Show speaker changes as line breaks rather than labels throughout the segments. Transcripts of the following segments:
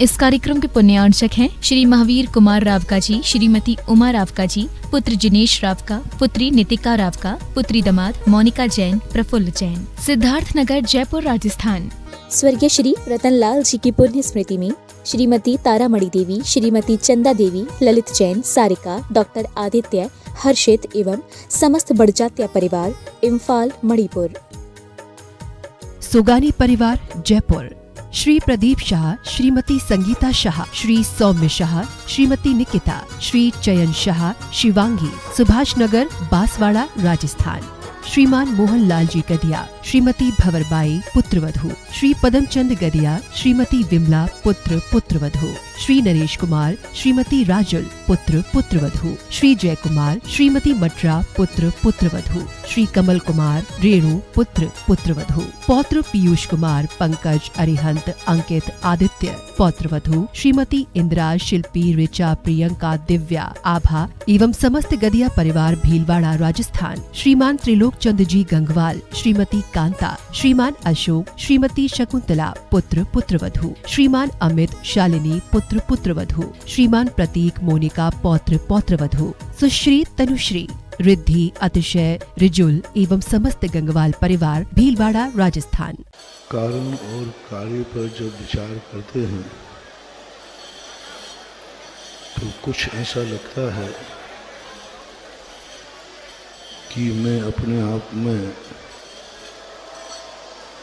इस कार्यक्रम के पुण्यार्चक हैं श्री महावीर कुमार रावका जी, श्रीमती उमा रावका जी, पुत्र जिनेश रावका, पुत्री नितिका रावका, पुत्री दामाद मोनिका जैन, प्रफुल्ल जैन, सिद्धार्थ नगर, जयपुर, राजस्थान।
स्वर्गीय श्री रतनलाल जी की पुण्य स्मृति में श्रीमती तारामणि देवी, श्रीमती चंदा देवी, ललित जैन, सारिका, डॉक्टर आदित्य, हर्षित एवं समस्त बड़जात्या परिवार, इम्फाल, मणिपुर।
सुगानी परिवार, जयपुर। श्री प्रदीप शाह, श्रीमती संगीता शाह, श्री सौम्य शाह, श्रीमती निकिता, श्री चयन शाह, शिवांगी, सुभाष नगर, बांसवाड़ा, राजस्थान। श्रीमान मोहन लाल जी गदिया, श्रीमती भंवरबाई, पुत्रवधू। श्री पदमचंद गदिया, श्रीमती विमला, पुत्र पुत्रवधू। श्री नरेश कुमार, श्रीमती राजुल, पुत्र पुत्रवधू। श्री जय कुमार, श्रीमती मटरा, पुत्र पुत्रवधू। श्री कमल कुमार, रेणु, पुत्र पुत्रवधू। पौत्र पीयूष कुमार, पंकज, अरिहंत, अंकित, आदित्य, पौत्रवधू। श्रीमती इंदिरा, शिल्पी, ऋचा, प्रियंका, दिव्या, आभा एवं समस्त गदिया परिवार, भीलवाड़ा, राजस्थान। श्रीमान त्रिलोक चंद जी गंगवाल, श्रीमती कांता, श्रीमान अशोक, श्रीमती शकुंतला, पुत्र पुत्रवधू। श्रीमान अमित, शालिनी, पुत्र पुत्रवधू। श्रीमान प्रतीक, मोनिका, पौत्र पौत्रवधू। सुश्री तनुश्री, रिद्धि, अतिशय, रिजुल एवं समस्त गंगवाल परिवार, भीलवाड़ा, राजस्थान।
कारण और कार्य पर जब विचार करते हैं तो कुछ ऐसा लगता है कि मैं अपने आप में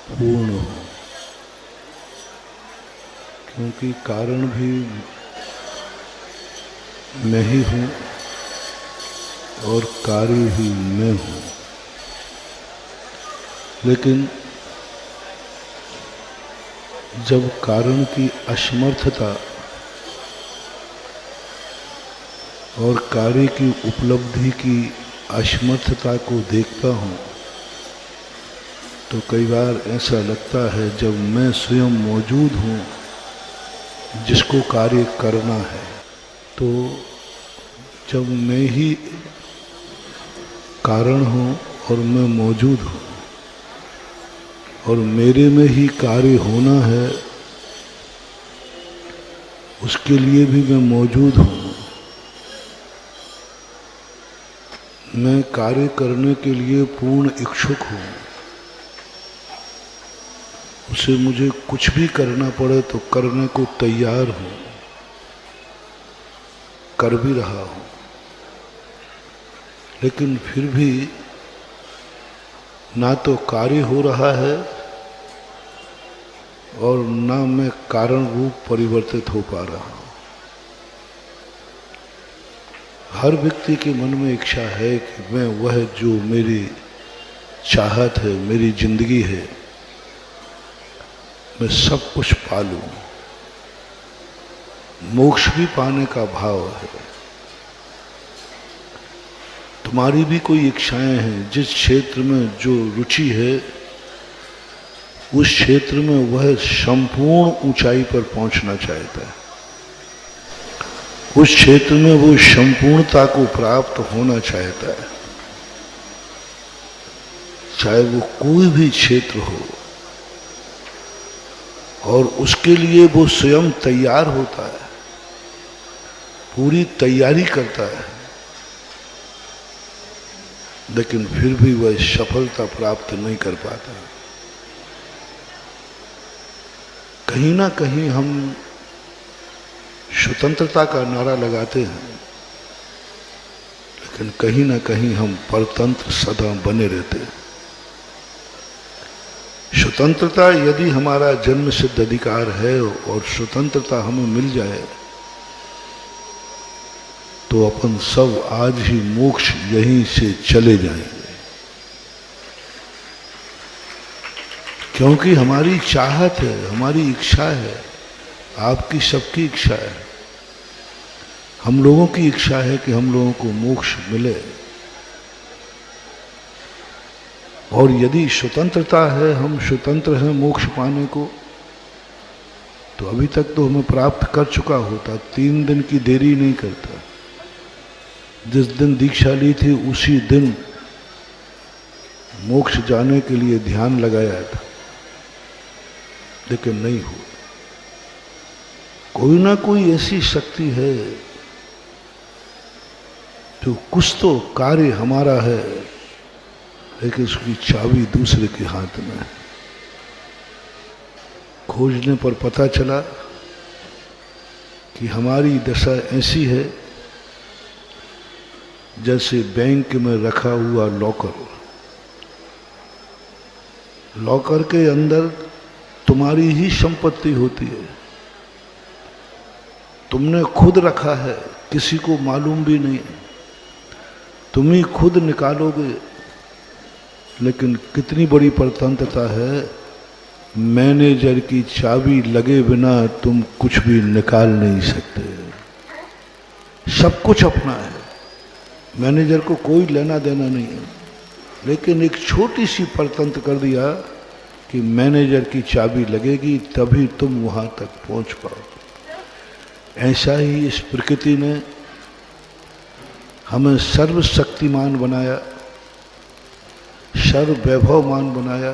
पूर्ण हूँ, क्योंकि कारण भी मैं ही हूँ और कार्य भी मैं हूँ। लेकिन जब कारण की असमर्थता और कार्य की उपलब्धि की असमर्थता को देखता हूँ तो कई बार ऐसा लगता है जब मैं स्वयं मौजूद हूँ जिसको कार्य करना है, तो जब मैं ही कारण हूँ और मैं मौजूद हूँ और मेरे में ही कार्य होना है, उसके लिए भी मैं मौजूद हूँ। मैं कार्य करने के लिए पूर्ण इच्छुक हूँ, उसे मुझे कुछ भी करना पड़े तो करने को तैयार हूँ, कर भी रहा हूँ। लेकिन फिर भी ना तो कार्य हो रहा है और ना मैं कारण रूप परिवर्तित हो पा रहा हूँ। हर व्यक्ति के मन में इच्छा है कि मैं वह जो मेरी चाहत है, मेरी जिंदगी है, मैं सब कुछ पा लूं। मोक्ष भी पाने का भाव है। तुम्हारी भी कोई इच्छाएं हैं, जिस क्षेत्र में जो रुचि है उस क्षेत्र में वह संपूर्ण ऊंचाई पर पहुंचना चाहता है, उस क्षेत्र में वो संपूर्णता को प्राप्त होना चाहता है, चाहे वो कोई भी क्षेत्र हो, और उसके लिए वो स्वयं तैयार होता है, पूरी तैयारी करता है, लेकिन फिर भी वह सफलता प्राप्त नहीं कर पाता। कहीं ना कहीं हम स्वतंत्रता का नारा लगाते हैं, लेकिन कहीं ना कहीं हम परतंत्र सदा बने रहते हैं। स्वतंत्रता यदि हमारा जन्म सिद्ध अधिकार है और स्वतंत्रता हमें मिल जाए तो अपन सब आज ही मोक्ष यहीं से चले जाएंगे, क्योंकि हमारी चाहत है, हमारी इच्छा है, आपकी सबकी इच्छा है, हम लोगों की इच्छा है कि हम लोगों को मोक्ष मिले। और यदि स्वतंत्रता है, हम स्वतंत्र हैं मोक्ष पाने को, तो अभी तक तो हमें प्राप्त कर चुका होता। 3 दिन की देरी नहीं करता। जिस दिन दीक्षा ली थी उसी दिन मोक्ष जाने के लिए ध्यान लगाया था, लेकिन नहीं हुआ। कोई ना कोई ऐसी शक्ति है जो कुछ तो कार्य हमारा है, लेकिन उसकी चाबी दूसरे के हाथ में है। खोजने पर पता चला कि हमारी दशा ऐसी है जैसे बैंक में रखा हुआ लॉकर। लॉकर के अंदर तुम्हारी ही संपत्ति होती है, तुमने खुद रखा है, किसी को मालूम भी नहीं, तुम ही खुद निकालोगे। लेकिन कितनी बड़ी परतंत्रता है, मैनेजर की चाबी लगे बिना तुम कुछ भी निकाल नहीं सकते। सब कुछ अपना है, मैनेजर को कोई लेना देना नहीं है। लेकिन एक छोटी सी परतंत्र कर दिया कि मैनेजर की चाबी लगेगी तभी तुम वहां तक पहुंच पाओ। ऐसा ही इस प्रकृति ने हमें सर्वशक्तिमान बनाया, सर्ववैभवमान बनाया।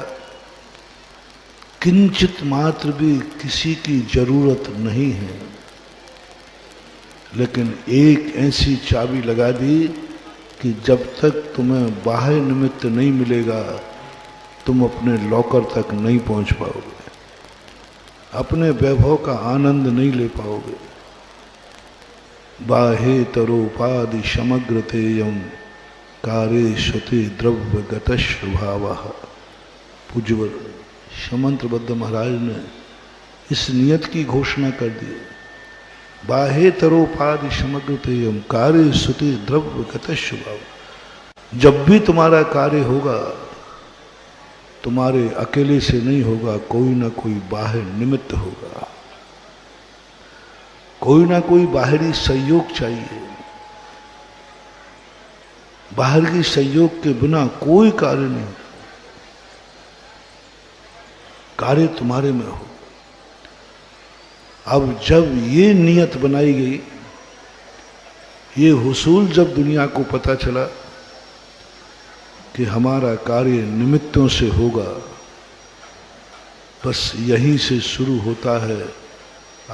किंचित मात्र भी किसी की जरूरत नहीं है, लेकिन एक ऐसी चाबी लगा दी कि जब तक तुम्हें बाह्य निमित्त नहीं मिलेगा तुम अपने लॉकर तक नहीं पहुंच पाओगे, अपने वैभव का आनंद नहीं ले पाओगे। बाहे तरोपाधि समग्र तेयम कारे शते द्रव्य गतस्वभावः। पूज्यवर समंत्रबद्ध महाराज ने इस नियत की घोषणा कर दी। बाहे तरोपाधि समग्र तेयम कार्य सुते द्रव्य गतस्वभाव। जब भी तुम्हारा कार्य होगा तुम्हारे अकेले से नहीं होगा, कोई ना कोई बाहर निमित्त होगा, कोई ना कोई बाहरी सहयोग चाहिए। बाहर की सहयोग के बिना कोई कार्य नहीं होता। कार्य तुम्हारे में हो। अब जब ये नियत बनाई गई, ये हुसूल जब दुनिया को पता चला कि हमारा कार्य निमित्तों से होगा, बस यहीं से शुरू होता है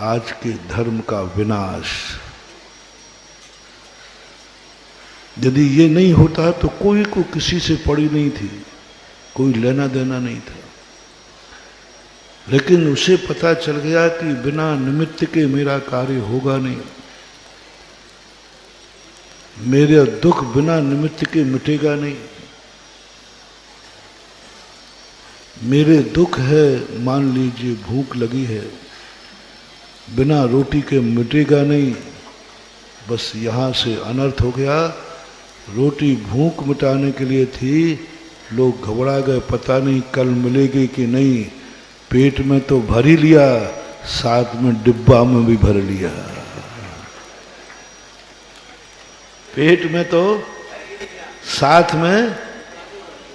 आज के धर्म का विनाश। यदि ये नहीं होता तो कोई को किसी से पड़ी नहीं थी, कोई लेना देना नहीं था। लेकिन उसे पता चल गया कि बिना निमित्त के मेरा कार्य होगा नहीं, मेरा दुख बिना निमित्त के मिटेगा नहीं। मेरे दुख है, मान लीजिए भूख लगी है, बिना रोटी के मिटेगा नहीं। बस यहाँ से अनर्थ हो गया। रोटी भूख मिटाने के लिए थी, लोग घबरा गए, पता नहीं कल मिलेगी कि नहीं। पेट में तो भर ही लिया, साथ में डिब्बा में भी भर लिया। पेट में तो साथ में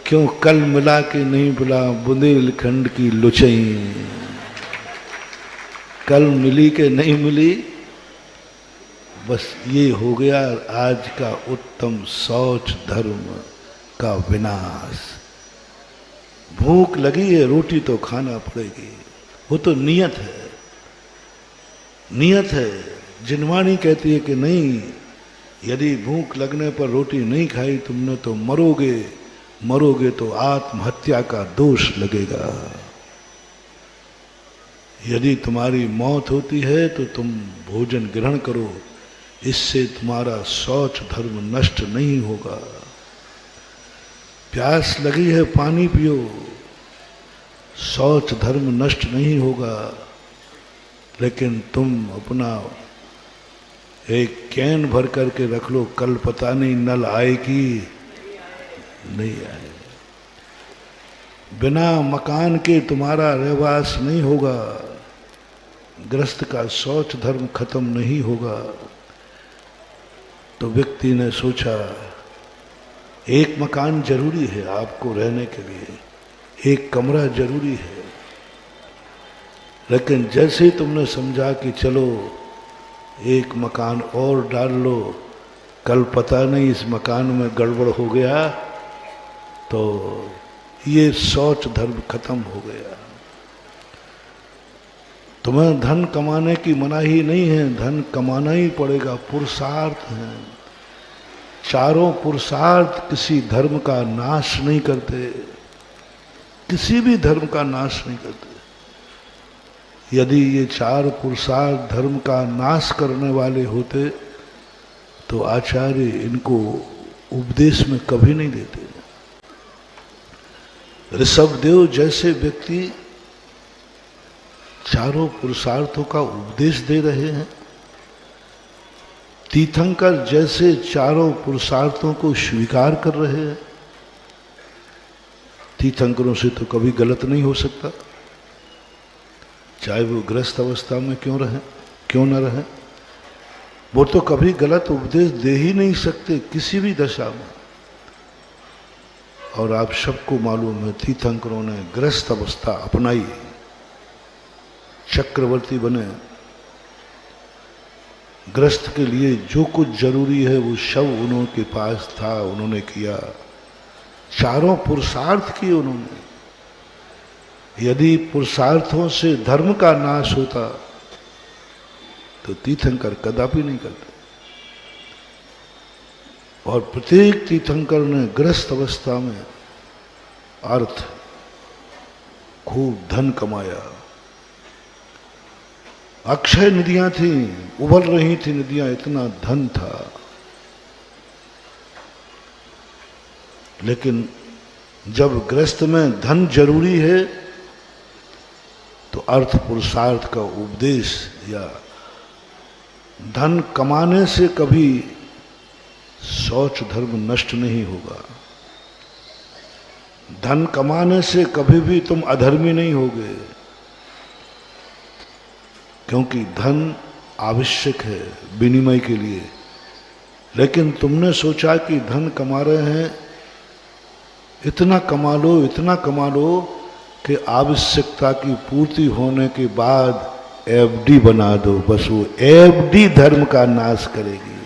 क्यों कल मिला के नहीं बुला बुंदेलखंड की लुचई। कल मिली के नहीं मिली, बस ये हो गया आज का उत्तम शौच धर्म का विनाश। भूख लगी है, रोटी तो खाना पड़ेगी, वो तो नियत है। नियत है। जिनवाणी कहती है कि नहीं, यदि भूख लगने पर रोटी नहीं खाई तुमने तो मरोगे, मरोगे तो आत्महत्या का दोष लगेगा। यदि तुम्हारी मौत होती है तो तुम भोजन ग्रहण करो, इससे तुम्हारा शौच धर्म नष्ट नहीं होगा। प्यास लगी है, पानी पियो, शौच धर्म नष्ट नहीं होगा। लेकिन तुम अपना एक कैन भर करके रख लो, कल पता नहीं नल आएगी नहीं आए। बिना मकान के तुम्हारा रहवास नहीं होगा, गृहस्थ का शौच धर्म खत्म नहीं होगा। तो व्यक्ति ने सोचा एक मकान जरूरी है आपको रहने के लिए, एक कमरा जरूरी है। लेकिन जैसे ही तुमने समझा कि चलो एक मकान और डाल लो, कल पता नहीं इस मकान में गड़बड़ हो गया, तो ये शौच धर्म खत्म हो गया। तुम्हें धन कमाने की मनाही नहीं है, धन कमाना ही पड़ेगा, पुरुषार्थ है। चारों पुरुषार्थ किसी धर्म का नाश नहीं करते, किसी भी धर्म का नाश नहीं करते। यदि ये चार पुरुषार्थ धर्म का नाश करने वाले होते तो आचार्य इनको उपदेश में कभी नहीं देते। ऋषभदेव जैसे व्यक्ति चारों पुरुषार्थों का उपदेश दे रहे हैं, तीर्थंकर जैसे चारों पुरुषार्थों को स्वीकार कर रहे हैं। तीर्थंकरों से तो कभी गलत नहीं हो सकता, चाहे वो गृहस्थ अवस्था में क्यों न रहे, वो तो कभी गलत उपदेश दे ही नहीं सकते किसी भी दशा में। और आप सबको मालूम है तीर्थंकरों ने गृहस्थ अवस्था अपनाई, चक्रवर्ती बने, गृहस्थ के लिए जो कुछ जरूरी है वो सब उन्होंने पास था, उन्होंने किया। चारों पुरुषार्थ किए उन्होंने। यदि पुरुषार्थों से धर्म का नाश होता तो तीर्थंकर कदापि नहीं करते। और प्रत्येक तीर्थंकर ने गृहस्थ अवस्था में अर्थ, खूब धन कमाया। अक्षय नदियां थी, उबल रही थी नदियां, इतना धन था। लेकिन जब गृहस्थ में धन जरूरी है तो अर्थ पुरुषार्थ का उपदेश या धन कमाने से कभी शौच धर्म नष्ट नहीं होगा। धन कमाने से कभी भी तुम अधर्मी नहीं होगे, क्योंकि धन आवश्यक है विनिमय के लिए। लेकिन तुमने सोचा कि धन कमा रहे हैं, इतना कमा लो, इतना कमा लो कि आवश्यकता की पूर्ति होने के बाद एफडी बना दो। बस वो एफडी धर्म का नाश करेगी।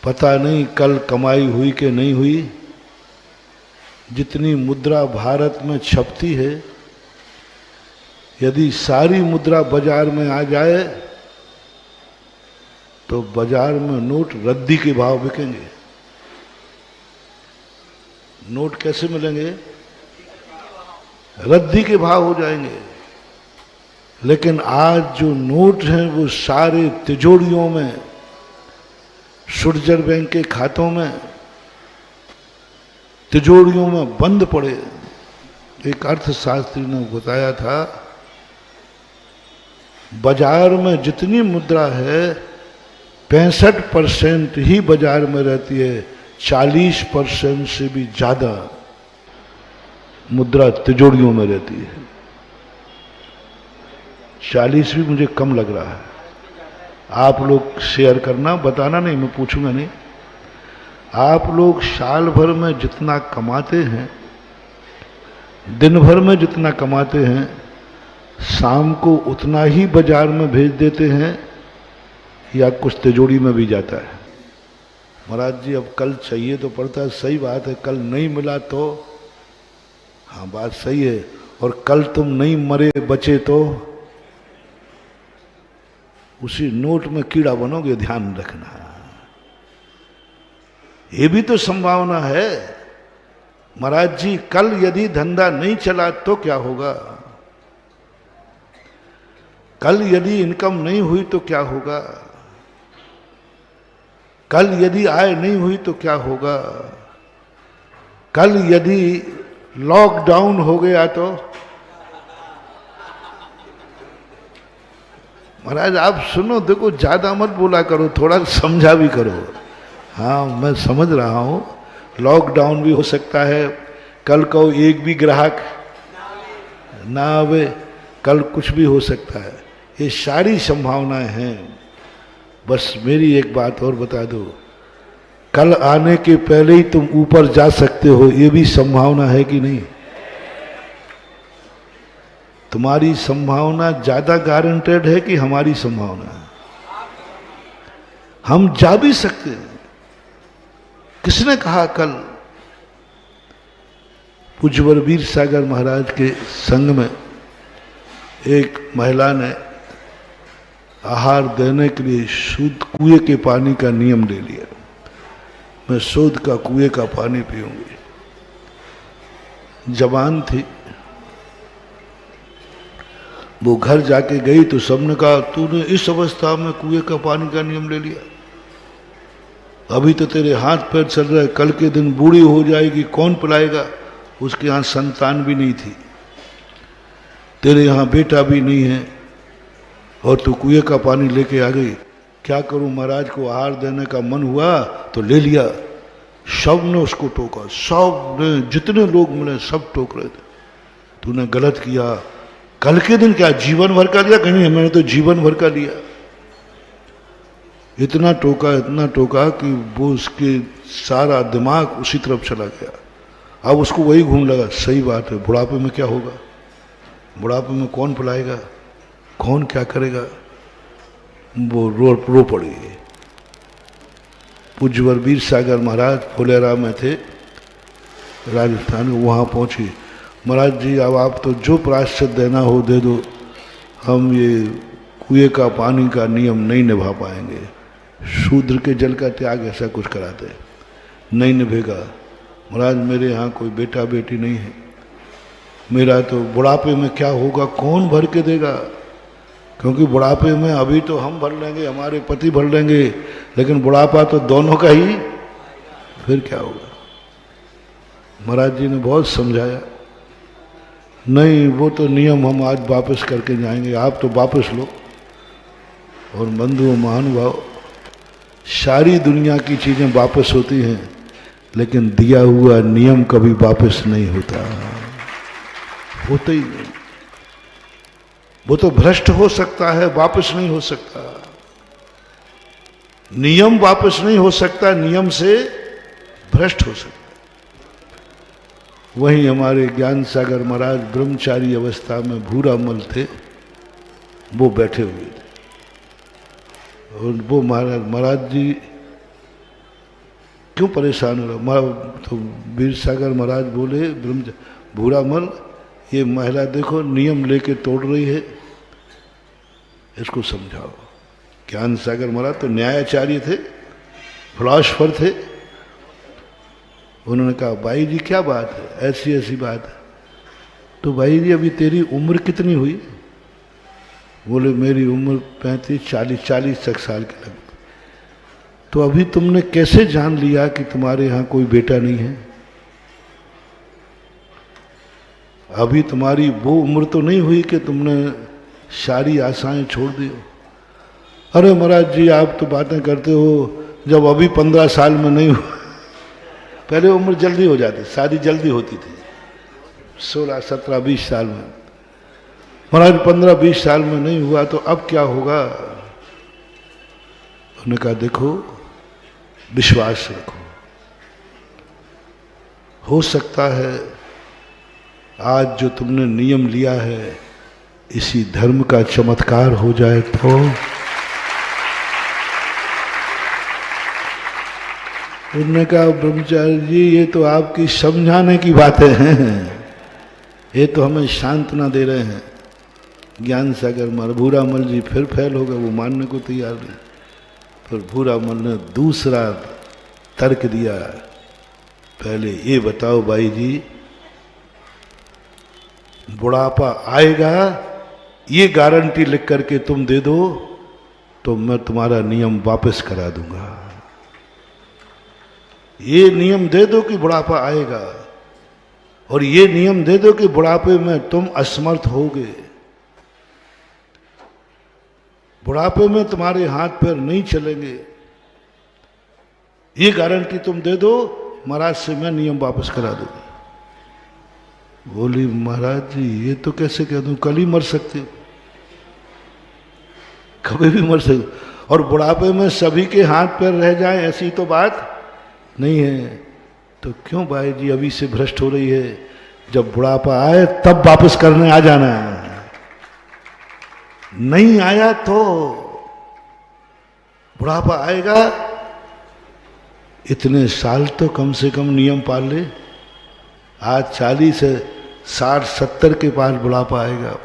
पता नहीं कल कमाई हुई कि नहीं हुई। जितनी मुद्रा भारत में छपती है, यदि सारी मुद्रा बाजार में आ जाए तो बाजार में नोट रद्दी के भाव बिकेंगे। नोट कैसे मिलेंगे? रद्दी के भाव हो जाएंगे। लेकिन आज जो नोट हैं वो सारे तिजोरियों में, सुरजर बैंक के खातों में, तिजोरियों में बंद पड़े। एक अर्थशास्त्री ने बताया था, बाजार में जितनी मुद्रा है 65% ही बाजार में रहती है, 40% से भी ज्यादा मुद्रा तिजोरियों में रहती है। 40 भी मुझे कम लग रहा है। आप लोग शेयर करना, बताना नहीं, मैं पूछूंगा नहीं। आप लोग साल भर में जितना कमाते हैं, दिन भर में जितना कमाते हैं, शाम को उतना ही बाजार में भेज देते हैं या कुछ तिजोरी में भी जाता है? महाराज जी अब कल चाहिए तो पड़ता है, सही बात है। कल नहीं मिला तो, हाँ बात सही है। और कल तुम नहीं मरे बचे तो उसी नोट में कीड़ा बनोगे, ध्यान रखना। ये भी तो संभावना है। महाराज जी कल यदि धंधा नहीं चला तो क्या होगा? कल यदि इनकम नहीं हुई तो क्या होगा? कल यदि आय नहीं हुई तो क्या होगा? कल यदि लॉकडाउन हो गया तो? महाराज आप सुनो, देखो ज्यादा मत बोला करो, थोड़ा समझा भी करो। हाँ मैं समझ रहा हूं, लॉकडाउन भी हो सकता है, कल को एक भी ग्राहक ना आवे, कल कुछ भी हो सकता है। ये सारी संभावनाएं हैं। बस मेरी एक बात और बता दो, कल आने के पहले ही तुम ऊपर जा सकते हो, ये भी संभावना है कि नहीं? तुम्हारी संभावना ज्यादा गारंटेड है कि हमारी संभावना? हम जा भी सकते हैं। किसने कहा? कल पूज्य वीर सागर महाराज के संग में एक महिला ने आहार देने के लिए शुद्ध कुएं के पानी का नियम ले लिया, मैं शुद्ध का कुएं का पानी पीऊंगी। जवान थी, वो घर जाके गई तो सबने कहा तूने इस अवस्था में कुएं का पानी का नियम ले लिया, अभी तो तेरे हाथ पैर चल रहे, कल के दिन बूढ़ी हो जाएगी, कौन पिलाएगा? उसके यहाँ संतान भी नहीं थी, तेरे यहाँ बेटा भी नहीं है और तू कुएं का पानी लेके आ गई। क्या करूं, महाराज को आहार देने का मन हुआ तो ले लिया। सब ने उसको टोका, सब ने, जितने लोग मिले सब टोक रहे थे, तूने गलत किया। कल के दिन क्या जीवन भर का लिया? कहीं मैंने तो जीवन भर का लिया। इतना टोका कि वो उसके सारा दिमाग उसी तरफ चला गया। अब उसको वही घूम लगा, सही बात है, बुढ़ापे में क्या होगा, बुढ़ापे में कौन पिलाएगा, कौन क्या करेगा। वो रो पड़ी। पूज्यवर वीर सागर महाराज फुलेरा में थे राजस्थान में, वहाँ पहुँची। महाराज जी अब आप तो जो प्रायश्चित देना हो दे दो, हम ये कुएं का पानी का नियम नहीं निभा पाएंगे, शूद्र के जल का त्याग ऐसा कुछ कराते, नहीं निभेगा। महाराज मेरे यहाँ कोई बेटा बेटी नहीं है, मेरा तो बुढ़ापे में क्या होगा, कौन भर के देगा? क्योंकि बुढ़ापे में अभी तो हम भर लेंगे, हमारे पति भर लेंगे, लेकिन बुढ़ापा तो दोनों का ही, फिर क्या होगा? महाराज जी ने बहुत समझाया, नहीं वो तो नियम हम आज वापस करके जाएंगे, आप तो वापस लो। और बंधुओं महानुभाव, सारी दुनिया की चीज़ें वापस होती हैं, लेकिन दिया हुआ नियम कभी वापस नहीं होता, होता ही नहीं। वो तो भ्रष्ट हो सकता है, वापस नहीं हो सकता। नियम वापस नहीं हो सकता, नियम से भ्रष्ट हो सकता। वहीं हमारे ज्ञान सागर महाराज ब्रह्मचारी अवस्था में भूरामल थे, वो बैठे हुए थे। और वो महाराज जी क्यों परेशान हो रहा? तो वीर सागर महाराज बोले, भूरामल ये महिला देखो नियम लेके तोड़ रही है, इसको समझाओ। ज्ञान सागर महाराज तो न्यायाचार्य थे, फिलॉसफर थे। उन्होंने कहा भाई जी क्या बात है, ऐसी ऐसी बात है। तो भाई जी अभी तेरी उम्र कितनी हुई? बोले मेरी उम्र 35-40 तक साल के लगभग। तो अभी तुमने कैसे जान लिया कि तुम्हारे यहाँ कोई बेटा नहीं है? अभी तुम्हारी वो उम्र तो नहीं हुई कि तुमने सारी आशाएं छोड़ दी हो। अरे महाराज जी आप तो बातें करते हो, जब अभी 15 साल में नहीं हुआ, पहले उम्र जल्दी हो जाती, शादी जल्दी होती थी, 16, 17, 20 साल में। महाराज 15-20 साल में नहीं हुआ तो अब क्या होगा? उन्होंने कहा देखो विश्वास रखो, हो सकता है आज जो तुमने नियम लिया है इसी धर्म का चमत्कार हो जाए। तो उन्होंने कहा ब्रह्मचारी जी ये तो आपकी समझाने की बातें हैं, ये तो हमें सांत्वना दे रहे हैं। ज्ञान सागर मर भूरामल जी फिर फेल हो गए, वो मानने को तैयार नहीं। फिर भूरामल ने दूसरा तर्क दिया, पहले ये बताओ भाई जी बुढ़ापा आएगा ये गारंटी लिख करके तुम दे दो तो मैं तुम्हारा नियम वापस करा दूंगा। ये नियम दे दो कि बुढ़ापा आएगा, और ये नियम दे दो कि बुढ़ापे में तुम असमर्थ होगे, बुढ़ापे में तुम्हारे हाथ पैर नहीं चलेंगे, ये गारंटी तुम दे दो, महाराज से मैं नियम वापस करा दूंगी। बोली महाराज जी ये तो कैसे कह दूं, कल ही मर सकते हो, कभी भी मर सकते, और बुढ़ापे में सभी के हाथ पैर रह जाएं ऐसी तो बात नहीं है। तो क्यों भाई जी अभी से भ्रष्ट हो रही है, जब बुढ़ापा आए तब वापस करने आ जाना है, नहीं आया तो बुढ़ापा आएगा, इतने साल तो कम से कम नियम पाल ले। आज 40 से 60-70 के पास बुढ़ापा आएगा,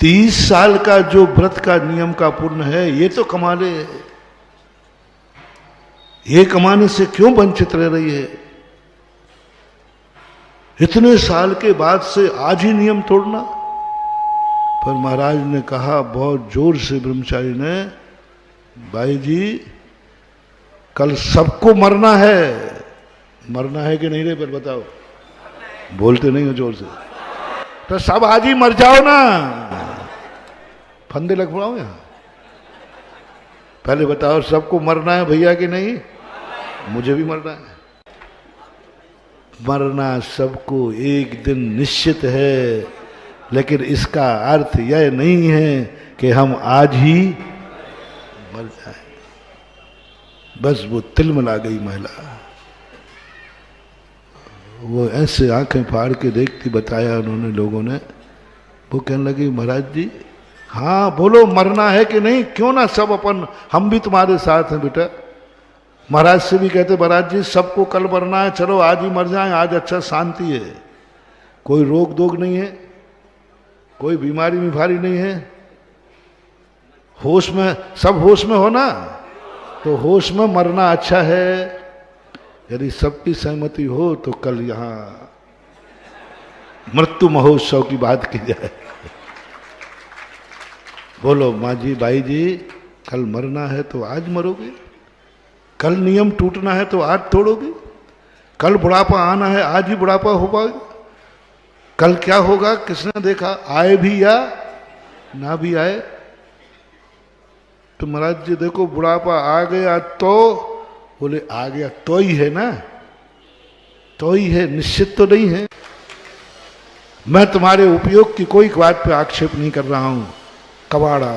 30 साल का जो व्रत का नियम का पुण्य है, ये तो कमा ले, ये कमाने से क्यों वंचित रह रही है? इतने साल के बाद से आज ही नियम तोड़ना। पर महाराज ने कहा बहुत जोर से ब्रह्मचारी ने, भाई जी कल सबको मरना है। मरना है कि नहीं रे? पर बताओ, बोलते नहीं हो जोर से। तो सब आज ही मर जाओ ना, फंदे लगवाओ यहां। पहले बताओ सबको मरना है भैया कि नहीं? मुझे भी मरना है। मरना सबको एक दिन निश्चित है, लेकिन इसका अर्थ यह नहीं है कि हम आज ही मर जाए। बस वो तिलमिला गई महिला, वो ऐसे आंखें फाड़ के देखती, बताया उन्होंने लोगों ने। वो कहने लगी महाराज जी हाँ बोलो मरना है कि नहीं? क्यों ना सब अपन, हम भी तुम्हारे साथ हैं बेटा। महाराज से भी कहते महाराज जी सबको कल मरना है, चलो आज ही मर जाएं, आज अच्छा शांति है, कोई रोग दोग नहीं है, कोई बीमारी बीमारी नहीं है, होश में, सब होश में हो ना, तो होश में मरना अच्छा है। यदि सबकी सहमति हो तो कल यहां मृत्यु महोत्सव की बात की जाए। बोलो माँ जी, भाई जी, कल मरना है तो आज मरोगे, कल नियम टूटना है तो आज तोड़ोगे, कल बुढ़ापा आना है आज ही बुढ़ापा हो पाएगा, कल क्या होगा किसने देखा, आए भी या ना भी आए। तो महाराज जी देखो बुढ़ापा आ गया तो, बोले आ गया तो ही है ना, तो ही है, निश्चित तो नहीं है। मैं तुम्हारे उपयोग की कोई बात पे आक्षेप नहीं कर रहा हूं। कबाड़ा,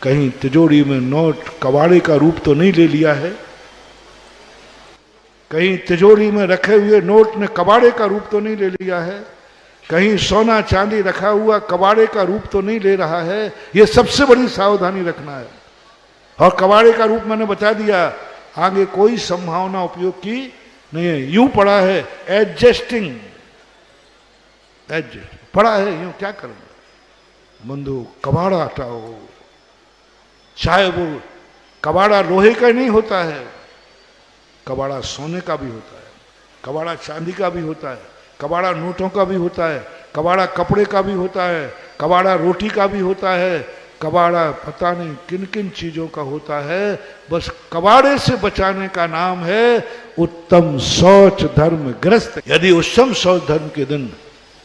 कहीं तिजोरी में नोट कबाड़े का रूप तो नहीं ले लिया है, कहीं तिजोरी में रखे हुए नोट ने कबाड़े का रूप तो नहीं ले लिया है, कहीं सोना चांदी रखा हुआ कबाड़े का रूप तो नहीं ले रहा है। ये सबसे बड़ी सावधानी रखना है। और कबाड़े का रूप मैंने बता दिया, आगे कोई संभावना उपयोग की नहीं है। यूं पड़ा है एडजस्टिंग, एडजस्ट पड़ा है यूं, क्या करेंगे? बंधु कबाड़ा हटाओ, चाहे वो कबाड़ा लोहे का नहीं होता है, कबाड़ा सोने का भी होता है, कबाड़ा चांदी का भी होता है, कबाड़ा नोटों का भी होता है, कबाड़ा कपड़े का भी होता है, कबाड़ा रोटी का भी होता है, कबाड़ा पता नहीं किन किन चीजों का होता है। बस कबाड़े से बचाने का नाम है उत्तम शौच धर्म ग्रस्त। यदि उत्तम शौच धर्म के दिन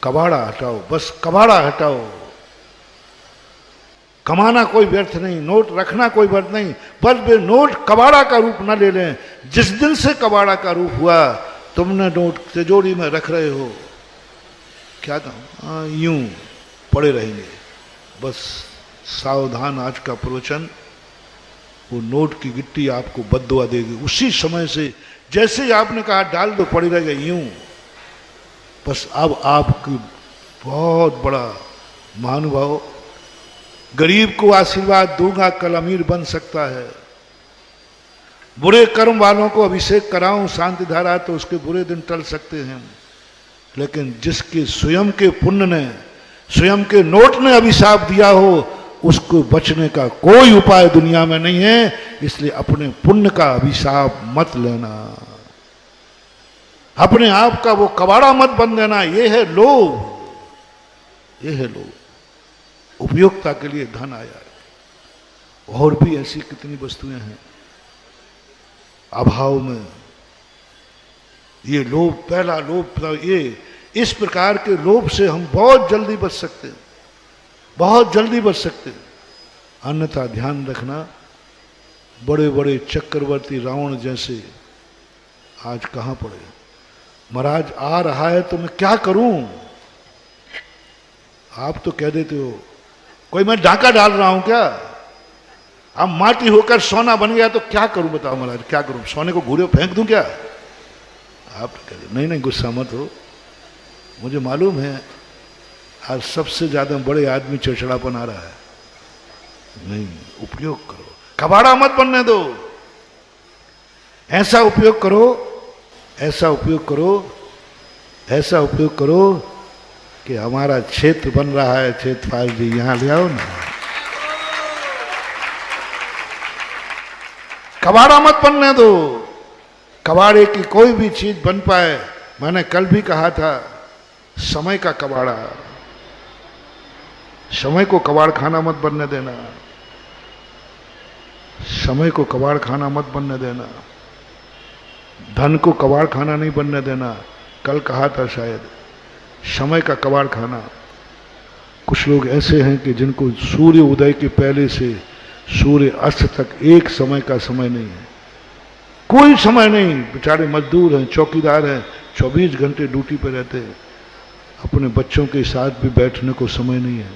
कबाड़ा हटाओ, बस कबाड़ा हटाओ। कमाना कोई व्यर्थ नहीं, नोट रखना कोई व्यर्थ नहीं, बस वे नोट कबाड़ा का रूप न ले लें। जिस दिन से कबाड़ा का रूप हुआ, तुमने नोट तिजोरी में रख रहे हो, क्या कहूं, यूं पड़े रहेंगे। बस सावधान, आज का प्रवचन, वो नोट की गिट्टी आपको बद्दुआ देगी। उसी समय से जैसे ही आपने कहा डाल दो, पड़ी रह गई यूं। बस अब आपकी बहुत बड़ा महानुभाव, गरीब को आशीर्वाद दूंगा कल अमीर बन सकता है, बुरे कर्म वालों को अभिषेक कराऊं शांति धारा तो उसके बुरे दिन टल सकते हैं। लेकिन जिसके स्वयं के पुण्य ने, स्वयं के नोट ने अभिशाप दिया हो, उसको बचने का कोई उपाय दुनिया में नहीं है। इसलिए अपने पुण्य का अभिशाप मत लेना, अपने आप का वो कबाड़ा मत बन देना। ये है लोभ, ये है लोभ। उपयोगिता के लिए धन आया है, और भी ऐसी कितनी वस्तुएं हैं। अभाव में ये लोभ, पहला लोभ, ये इस प्रकार के लोभ से हम बहुत जल्दी बच सकते हैं, बहुत जल्दी बच सकते हैं। अन्यथा ध्यान रखना, बड़े बड़े चक्रवर्ती रावण जैसे आज कहां पड़े। महाराज आ रहा है तो मैं क्या करूं? आप तो कह देते हो कोई मैं डाका डाल रहा हूं क्या? अब माटी होकर सोना बन गया तो क्या करूं? बताओ महाराज क्या करूं? सोने को घूरे फेंक दूं क्या? आप तो कहते नहीं नहीं गुस्सा मत हो, मुझे मालूम है आज सबसे ज्यादा बड़े आदमी चिड़चिड़ापन आ रहा है। नहीं, उपयोग करो, कबाड़ा मत बनने दो। ऐसा उपयोग करो, ऐसा उपयोग करो, ऐसा उपयोग करो कि हमारा क्षेत्र बन रहा है, क्षेत्रपाल जी यहां ले आओ ना। कबाड़ा मत बनने दो, कबाड़े की कोई भी चीज बन पाए। मैंने कल भी कहा था, समय का कबाड़ा, समय को कबाड़ खाना मत बनने देना, समय को कबाड़ खाना मत बनने देना, धन को कबाड़ खाना नहीं बनने देना। कल कहा था शायद, समय का कबाड़ खाना। कुछ लोग ऐसे हैं कि जिनको सूर्य उदय के पहले से सूर्य अस्त तक एक समय का समय नहीं है, कोई समय नहीं। बेचारे मजदूर हैं, चौकीदार हैं, 24 घंटे ड्यूटी पे रहते हैं, अपने बच्चों के साथ भी बैठने को समय नहीं है,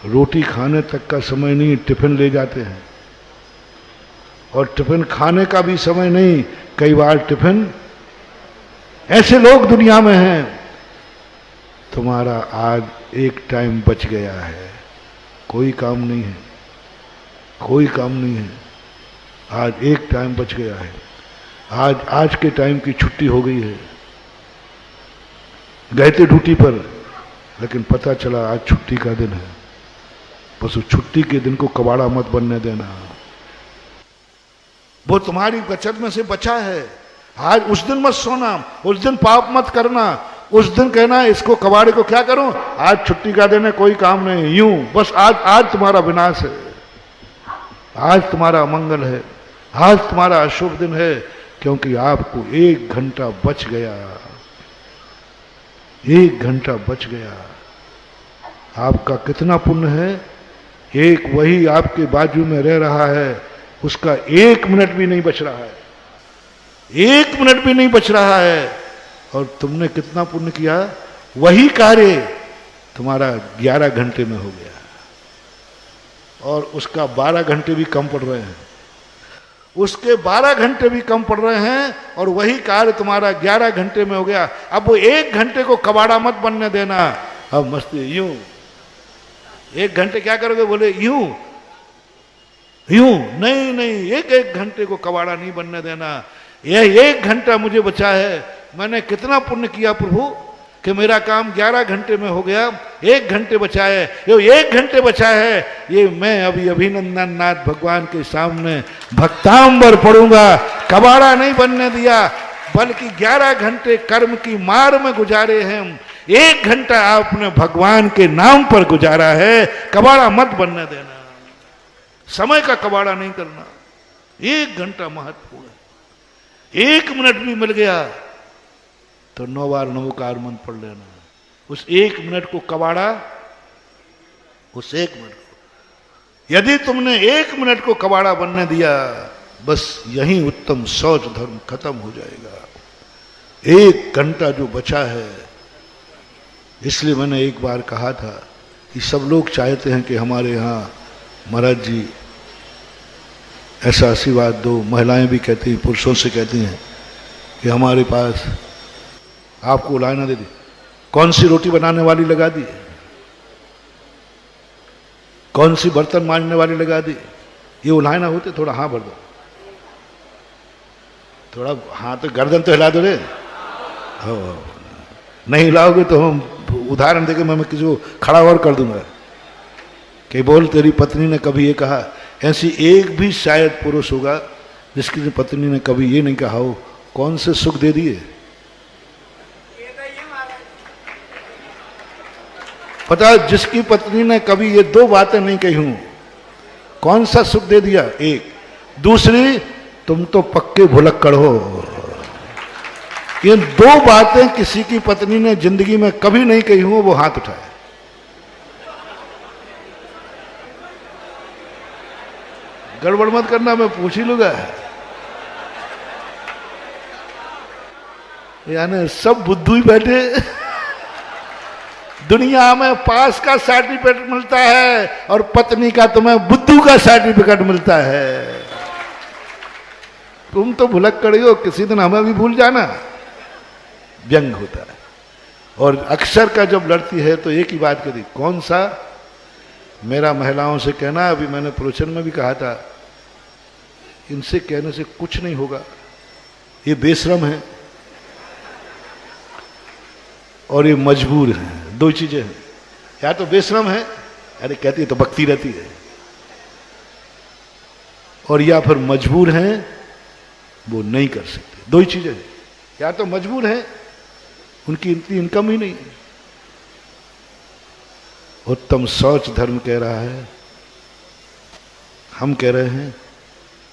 रोटी खाने तक का समय नहीं, टिफिन ले जाते हैं और टिफिन खाने का भी समय नहीं, कई बार टिफिन। ऐसे लोग दुनिया में हैं। तुम्हारा आज एक टाइम बच गया है, कोई काम नहीं है, कोई काम नहीं है, आज एक टाइम बच गया है। आज के टाइम की छुट्टी हो गई है। गए थे ड्यूटी पर, लेकिन पता चला आज छुट्टी का दिन है। बस उस छुट्टी के दिन को कबाड़ा मत बनने देना, वो तुम्हारी बचत में से बचा है। आज उस दिन मत सोना, उस दिन पाप मत करना, उस दिन कहना इसको कबाड़े को क्या करूं, आज छुट्टी का दिन है, कोई काम नहीं, यूं बस। आज तुम्हारा विनाश है, आज तुम्हारा अमंगल है, आज तुम्हारा अशुभ दिन है, क्योंकि आपको 1 घंटा बच गया, 1 घंटा बच गया। आपका कितना पुण्य है, एक वही आपके बाजू में रह रहा है, उसका 1 मिनट भी नहीं बच रहा है, 1 मिनट भी नहीं बच रहा है। और तुमने कितना पुण्य किया, वही कार्य तुम्हारा 11 घंटे में हो गया और उसका 12 घंटे भी कम पड़ रहे हैं, उसके 12 घंटे भी कम पड़ रहे हैं और वही कार्य तुम्हारा 11 घंटे में हो गया। अब वो 1 घंटे को कबाड़ा मत बनने देना। अब मस्ती यूं 1 घंटे क्या करोगे, बोले यूं नहीं, 1 घंटे को कबाड़ा नहीं बनने देना। यह 1 घंटा मुझे बचा है, मैंने कितना पुण्य किया प्रभु कि मेरा काम 11 घंटे में हो गया, 1 घंटे बचा है। ये 1 घंटे बचा है, ये मैं अभी अभिनंदन नाथ भगवान के सामने भक्तांबर पढ़ूंगा। कबाड़ा नहीं बनने दिया, बल्कि 11 घंटे कर्म की मार में गुजारे हैं। 1 घंटा आपने भगवान के नाम पर गुजारा है, कबाड़ा मत बनने देना, समय का कबाड़ा नहीं करना। 1 घंटा महत्वपूर्ण है, 1 मिनट भी मिल गया तो 9 बार नमोकार मंत्र पढ़ लेना। उस 1 मिनट को कबाड़ा, उस 1 मिनट को, यदि तुमने 1 मिनट को कबाड़ा बनने दिया, बस यही उत्तम शौच धर्म खत्म हो जाएगा। 1 घंटा जो बचा है, इसलिए मैंने एक बार कहा था कि सब लोग चाहते हैं कि हमारे यहाँ महाराज जी ऐसा आशीर्वाद दो। महिलाएं भी कहती हैं, पुरुषों से कहती हैं कि हमारे पास आपको उलायना दे दी, कौन सी रोटी बनाने वाली लगा दी, कौन सी बर्तन मांजने वाली लगा दी। ये उलायना होते, थोड़ा हाँ भर दो, थोड़ा हाँ तो गर्दन तो हिला दो रे। हो नहीं हिलाओगे तो हम उदाहरण देके मैं किसी को खड़ा और कर दूंगा कि बोल तेरी पत्नी ने कभी ये कहा। ऐसी एक भी शायद पुरुष होगा जिसकी पत्नी ने कभी ये नहीं कहा हो, कौन से सुख दे दिए। पता है, जिसकी पत्नी ने कभी ये 2 बातें नहीं कही हूं, कौन सा सुख दे दिया। एक, दूसरी, तुम तो पक्के भुलक्कड़ हो। ये 2 बातें किसी की पत्नी ने जिंदगी में कभी नहीं कही हूं, वो हाथ उठाए। गड़बड़ मत करना, मैं पूछ ही लूंगा। यानी सब बुद्धू ही बैठे। दुनिया में पास का सर्टिफिकेट मिलता है और पत्नी का तुम्हें बुद्धू का सर्टिफिकेट मिलता है। तुम तो भुलक्कड़ हो, किसी दिन हमें भी भूल जाना। व्यंग होता है। और अक्सर का जब लड़ती है तो एक ही बात करी, कौन सा। मेरा महिलाओं से कहना, अभी मैंने प्रवचन में भी कहा था, इनसे कहने से कुछ नहीं होगा, ये बेशरम है और ये मजबूर हैं। दो चीजें हैं, या तो बेशरम है, अरे कहती है तो बकती रहती है, और या फिर मजबूर हैं, वो नहीं कर सकते। दो ही चीजें हैं, या तो मजबूर हैं, उनकी इतनी इनकम ही नहीं है। उत्तम शौच धर्म कह रहा है, हम कह रहे हैं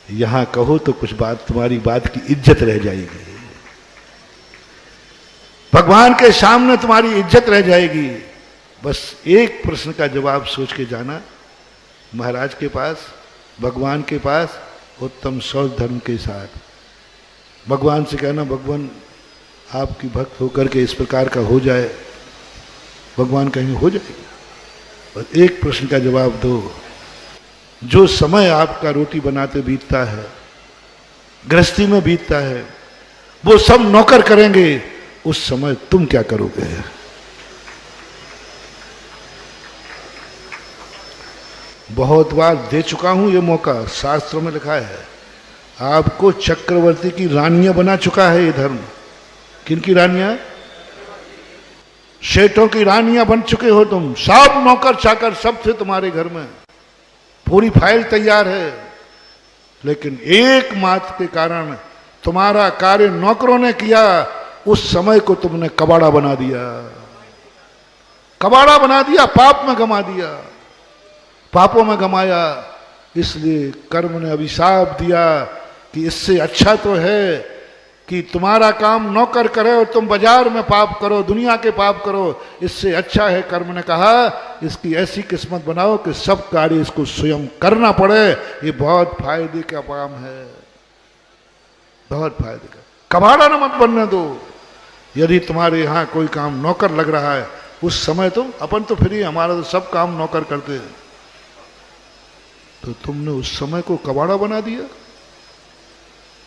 यहां कहो तो कुछ बात, तुम्हारी बात की इज्जत रह जाएगी, भगवान के सामने तुम्हारी इज्जत रह जाएगी। बस एक प्रश्न का जवाब सोच के जाना महाराज के पास, भगवान के पास, उत्तम शौच धर्म के साथ भगवान से कहना, भगवान आपकी भक्त होकर के इस प्रकार का हो जाए। भगवान कहेंगे हो जाएगा। और एक प्रश्न का जवाब दो, जो समय आपका रोटी बनाते बीतता है, गृहस्थी में बीतता है, वो सब नौकर करेंगे, उस समय तुम क्या करोगे? बहुत बार दे चुका हूं ये मौका, शास्त्रों में लिखा है, आपको चक्रवर्ती की रानियां बना चुका है ये धर्म। किनकी रानियां? शेठों की रानियां बन चुके हो तुम, सब नौकर चाकर सब थे तुम्हारे घर में, पूरी फाइल तैयार है। लेकिन एक मात के कारण तुम्हारा कार्य नौकरों ने किया, उस समय को तुमने कबाड़ा बना दिया, कबाड़ा बना दिया, पाप में गमा दिया, पापों में गमाया। इसलिए कर्म ने अभिशाप दिया कि इससे अच्छा तो है कि तुम्हारा काम नौकर करे और तुम बाजार में पाप करो, दुनिया के पाप करो, इससे अच्छा है, कर्म ने कहा, इसकी ऐसी किस्मत बनाओ कि सब कार्य इसको स्वयं करना पड़े। ये बहुत फायदे का काम है, बहुत फायदे का। कबाड़ा न मत बनने दो। यदि तुम्हारे यहाँ कोई काम नौकर लग रहा है, उस समय तुम, अपन तो फ्री, हमारा तो सब काम नौकर करते हैं, तो तुमने उस समय को कबाड़ा बना दिया।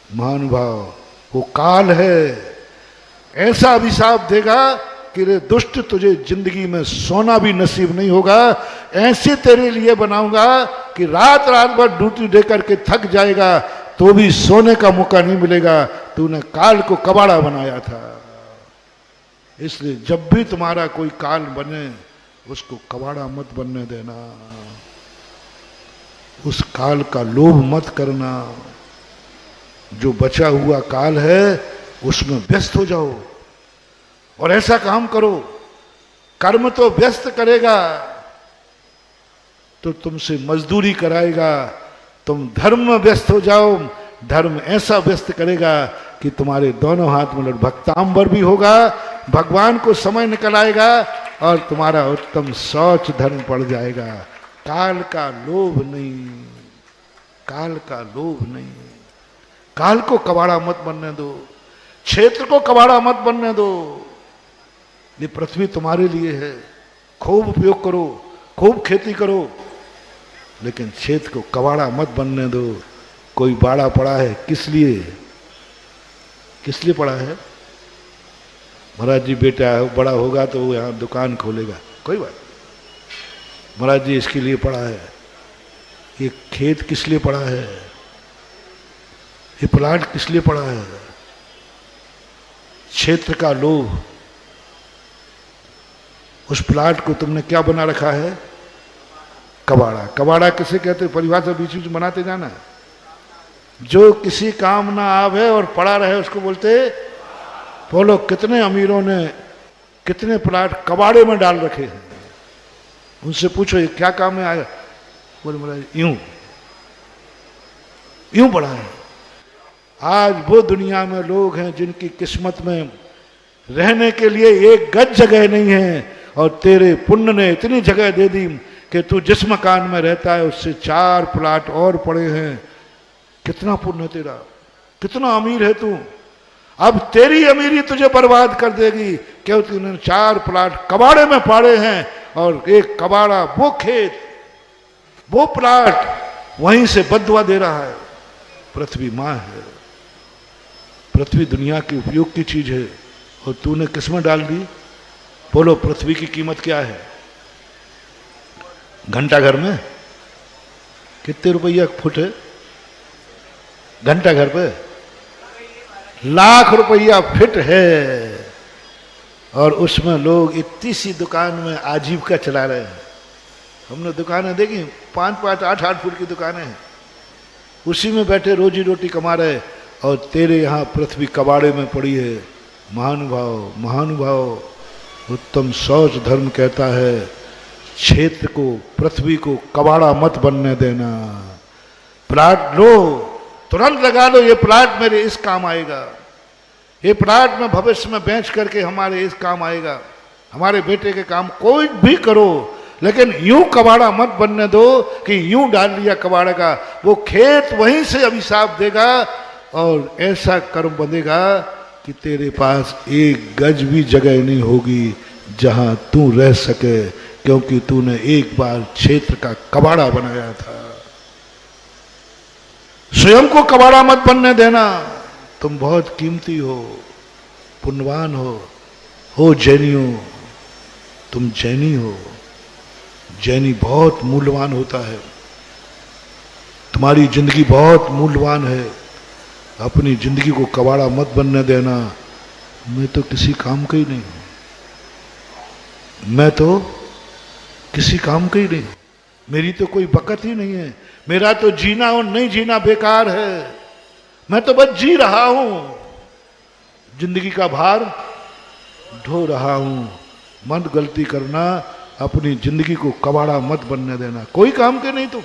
महानुभाव, वो काल है, ऐसा अभिशाप देगा कि रे दुष्ट, तुझे जिंदगी में सोना भी नसीब नहीं होगा। ऐसे तेरे लिए बनाऊंगा कि रात रात भर ड्यूटी दे करके थक जाएगा तो भी सोने का मौका नहीं मिलेगा। तूने काल को कबाड़ा बनाया था। इसलिए जब भी तुम्हारा कोई काल बने, उसको कबाड़ा मत बनने देना, उस काल का लोभ मत करना। जो बचा हुआ काल है उसमें व्यस्त हो जाओ और ऐसा काम करो। कर्म तो व्यस्त करेगा तो तुमसे मजदूरी कराएगा। तुम धर्म में व्यस्त हो जाओ, धर्म ऐसा व्यस्त करेगा कि तुम्हारे दोनों हाथ में भक्तांबर भी होगा, भगवान को समय निकल आएगा और तुम्हारा उत्तम शौच धर्म पड़ जाएगा। काल का लोभ नहीं, काल का लोभ नहीं। काल को कबाड़ा मत बनने दो, क्षेत्र को कबाड़ा मत बनने दो। ये पृथ्वी तुम्हारे लिए है, खूब उपयोग करो, खूब खेती करो, लेकिन क्षेत्र को कबाड़ा मत बनने दो। कोई बाड़ा पड़ा है, किस लिए, किस लिए पड़ा है? महाराज जी बेटा बड़ा होगा तो वो यहाँ दुकान खोलेगा, कोई बात। महाराज जी इसके लिए पड़ा है। ये खेत किस लिए पड़ा है? ये प्लाट किस लिए पड़ा है? क्षेत्र का लोभ। उस प्लाट को तुमने क्या बना रखा है? कबाड़ा। कबाड़ा किसे कहते? परिभाषा बीच बीच बनाते जाना। जो किसी काम ना आवे और पड़ा रहे उसको बोलते। बोलो कितने अमीरों ने कितने प्लाट कबाड़े में डाल रखे हैं। उनसे पूछो ये क्या काम में आया? बोले महाराज यूं यूं पड़ा है। आज वो दुनिया में लोग हैं जिनकी किस्मत में रहने के लिए एक गज जगह नहीं है, और तेरे पुण्य ने इतनी जगह दे दी कि तू जिस मकान में रहता है उससे 4 प्लाट और पड़े हैं। कितना पुण्य तेरा, कितना अमीर है तू। अब तेरी अमीरी तुझे बर्बाद कर देगी क्योंकि तूने 4 प्लाट कबाड़े में पाड़े हैं, और एक कबाड़ा वो खेत वो प्लाट वहीं से बददुआ दे रहा है। पृथ्वी माँ है, पृथ्वी दुनिया के उपयोग की चीज है, और तूने किसमें डाल दी? बोलो पृथ्वी की कीमत क्या है? घंटा घर में कितने रुपया फुट है? घंटा घर पे लाख रुपया फिट है। और उसमें लोग इतनी सी दुकान में आजीविका चला रहे हैं। हमने दुकानें देखी 5-5, 8-8 फुट की दुकानें हैं, उसी में बैठे रोजी रोटी कमा रहे, और तेरे यहाँ पृथ्वी कबाड़े में पड़ी है। महानुभाव महानुभाव उत्तम शौच धर्म कहता है क्षेत्र को, पृथ्वी को कबाड़ा मत बनने देना। प्लाट लो, तुरंत लगा लो, ये प्लाट मेरे इस काम आएगा, ये प्लाट में भविष्य में बेच करके हमारे इस काम आएगा, हमारे बेटे के काम, कोई भी करो, लेकिन यूं कबाड़ा मत बनने दो कि यूं डाल लिया कबाड़ा का, वो खेत वहीं से अभिशाप देगा और ऐसा कर्म बंधेगा कि तेरे पास एक गज भी जगह नहीं होगी जहां तू रह सके, क्योंकि तूने एक बार क्षेत्र का कबाड़ा बनाया था। स्वयं को कबाड़ा मत बनने देना। तुम बहुत कीमती हो, पुण्यवान हो जैनियों, तुम जैनी हो। जैनी बहुत मूल्यवान होता है, तुम्हारी जिंदगी बहुत मूल्यवान है। अपनी जिंदगी को कबाड़ा मत बनने देना। मैं तो किसी काम का ही नहीं हूं, मैं तो किसी काम का ही नहीं, मेरी तो कोई बकत ही नहीं है, मेरा तो जीना और नहीं जीना बेकार है, मैं तो बस जी रहा हूं, जिंदगी का भार ढो रहा हूं। मत गलती करना, अपनी जिंदगी को कबाड़ा मत बनने देना। कोई काम के नहीं, तुम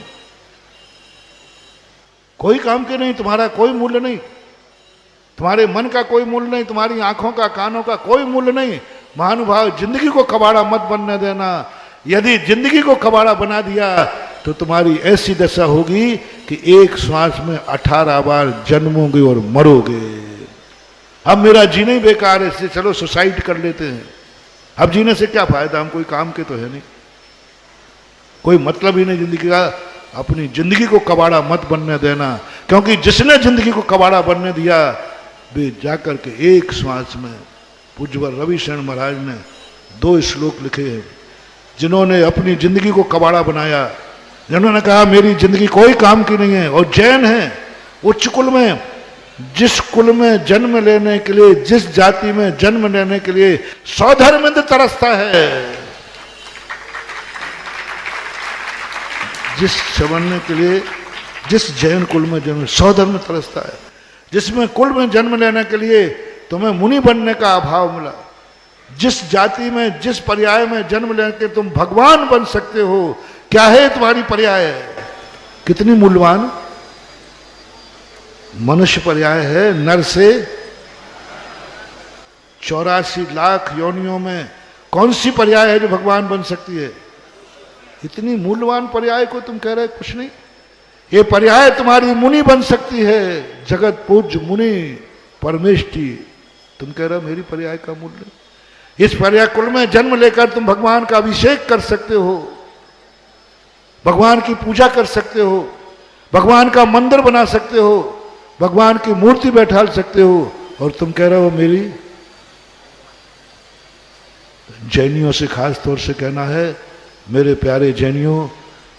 कोई काम के नहीं, तुम्हारा कोई मूल्य नहीं, तुम्हारे मन का कोई मूल्य नहीं, तुम्हारी आंखों का कानों का कोई मूल्य नहीं। महानुभाव, जिंदगी को कबाड़ा मत बनने देना। यदि जिंदगी को कबाड़ा बना दिया तो तुम्हारी ऐसी दशा होगी कि एक श्वास में 18 बार जन्मोगे और मरोगे। अब मेरा जीना ही बेकार है, इसलिए चलो सुसाइड कर लेते हैं। अब जीने से क्या फायदा, हम कोई काम के तो है नहीं, कोई मतलब ही नहीं जिंदगी का। अपनी जिंदगी को कबाड़ा मत बनने देना, क्योंकि जिसने जिंदगी को कबाड़ा बनने दिया वे जाकर के एक श्वास में, पूज्यवर रविशरण महाराज ने 2 श्लोक लिखे हैं, जिन्होंने अपनी जिंदगी को कबाड़ा बनाया, जिन्होंने कहा मेरी जिंदगी कोई काम की नहीं है। और जैन है उच्च कुल में, जिस कुल में जन्म लेने के लिए, जिस जाति में जन्म लेने के लिए सौधर्मेंद्र तरसता है, जिस बनने के लिए, जिस जैन कुल में जन्म, सौधर्म तरसता है, जिसमें कुल में जन्म लेने के लिए तुम्हें मुनि बनने का अभाव मिला, जिस जाति में, जिस पर्याय में जन्म लेकर तुम भगवान बन सकते हो, क्या है तुम्हारी पर्याय? कितनी मूल्यवान मनुष्य पर्याय है। नर से 84 लाख योनियों में कौन सी पर्याय है जो भगवान बन सकती है? इतनी मूल्यवान पर्याय को तुम कह रहे कुछ नहीं। ये पर्याय तुम्हारी मुनि बन सकती है, जगत पूज्य मुनि परमेष्टि। तुम कह रहे हो मेरी पर्याय का मूल्य। इस पर्याय कुल में जन्म लेकर तुम भगवान का अभिषेक कर सकते हो, भगवान की पूजा कर सकते हो, भगवान का मंदिर बना सकते हो, भगवान की मूर्ति बैठा सकते हो, और तुम कह रहे हो मेरी। जैनियों से खास तौर से कहना है, मेरे प्यारे जैनियों,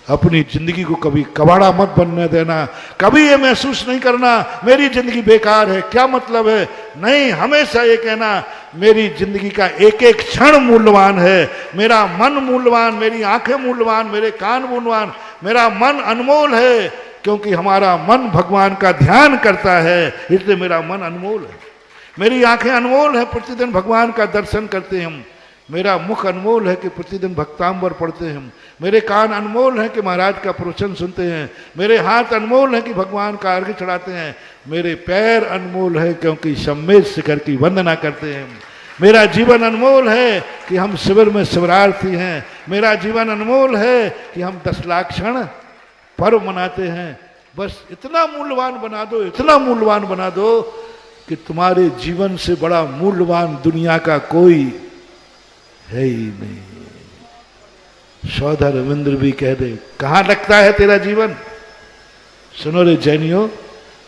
अपनी जिंदगी को कभी कबाड़ा मत बनने देना। कभी ये महसूस नहीं करना मेरी जिंदगी बेकार है, क्या मतलब है। नहीं, हमेशा ये कहना मेरी जिंदगी का एक एक क्षण मूल्यवान है, मेरा मन मूल्यवान, मेरी आंखें मूल्यवान, मेरे कान मूल्यवान, मेरा मन अनमोल है, क्योंकि हमारा मन भगवान का ध्यान करता है, इसलिए मेरा मन अनमोल है। मेरी आंखें अनमोल है, प्रतिदिन भगवान का दर्शन करते हैं हम। मेरा मुख अनमोल है कि प्रतिदिन भक्तांबर पढ़ते हैं हम। मेरे कान अनमोल हैं कि महाराज का प्रवचन सुनते हैं। मेरे हाथ अनमोल हैं कि भगवान का अर्घ्य चढ़ाते हैं। मेरे पैर अनमोल है क्योंकि सम्मेद शिखर की वंदना करते हैं। मेरा जीवन अनमोल है कि हम शिविर में शिवरार्थी हैं। मेरा जीवन अनमोल है कि हम 10 लाख क्षण पर्व मनाते हैं। बस इतना मूल्यवान बना दो, इतना मूल्यवान बना दो कि तुम्हारे जीवन से बड़ा मूल्यवान दुनिया का कोई है ही नहीं। सौधर रविंद्र भी कह दे, कहां लगता है तेरा जीवन? सुनो रे जैनियों,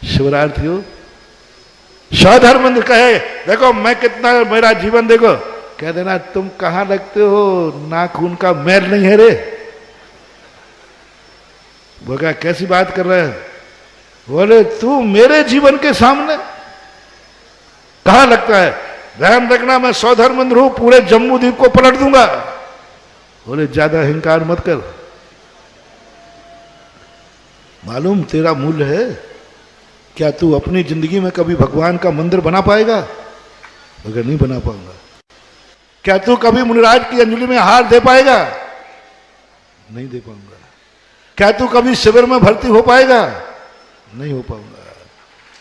शिवरार्थियों, सौधर्मेंद्र कहे देखो मैं कितना, मेरा जीवन देखो, कह देना तुम कहां लगते हो, नाखून का मैल नहीं है रे। बोला कैसी बात कर रहे हैं? बोले तू मेरे जीवन के सामने कहां लगता है? ध्यान रखना मैं सौधर्मेंद्र हूं, पूरे जम्मू द्वीप को पलट दूंगा। बोले ज्यादा अहंकार मत कर, मालूम तेरा मूल्य है? क्या तू अपनी जिंदगी में कभी भगवान का मंदिर बना पाएगा? अगर नहीं बना पाऊंगा। क्या तू कभी मुनिराज की अंजलि में हार दे पाएगा? नहीं दे पाऊंगा। क्या तू कभी शिविर में भर्ती हो पाएगा? नहीं हो पाऊंगा।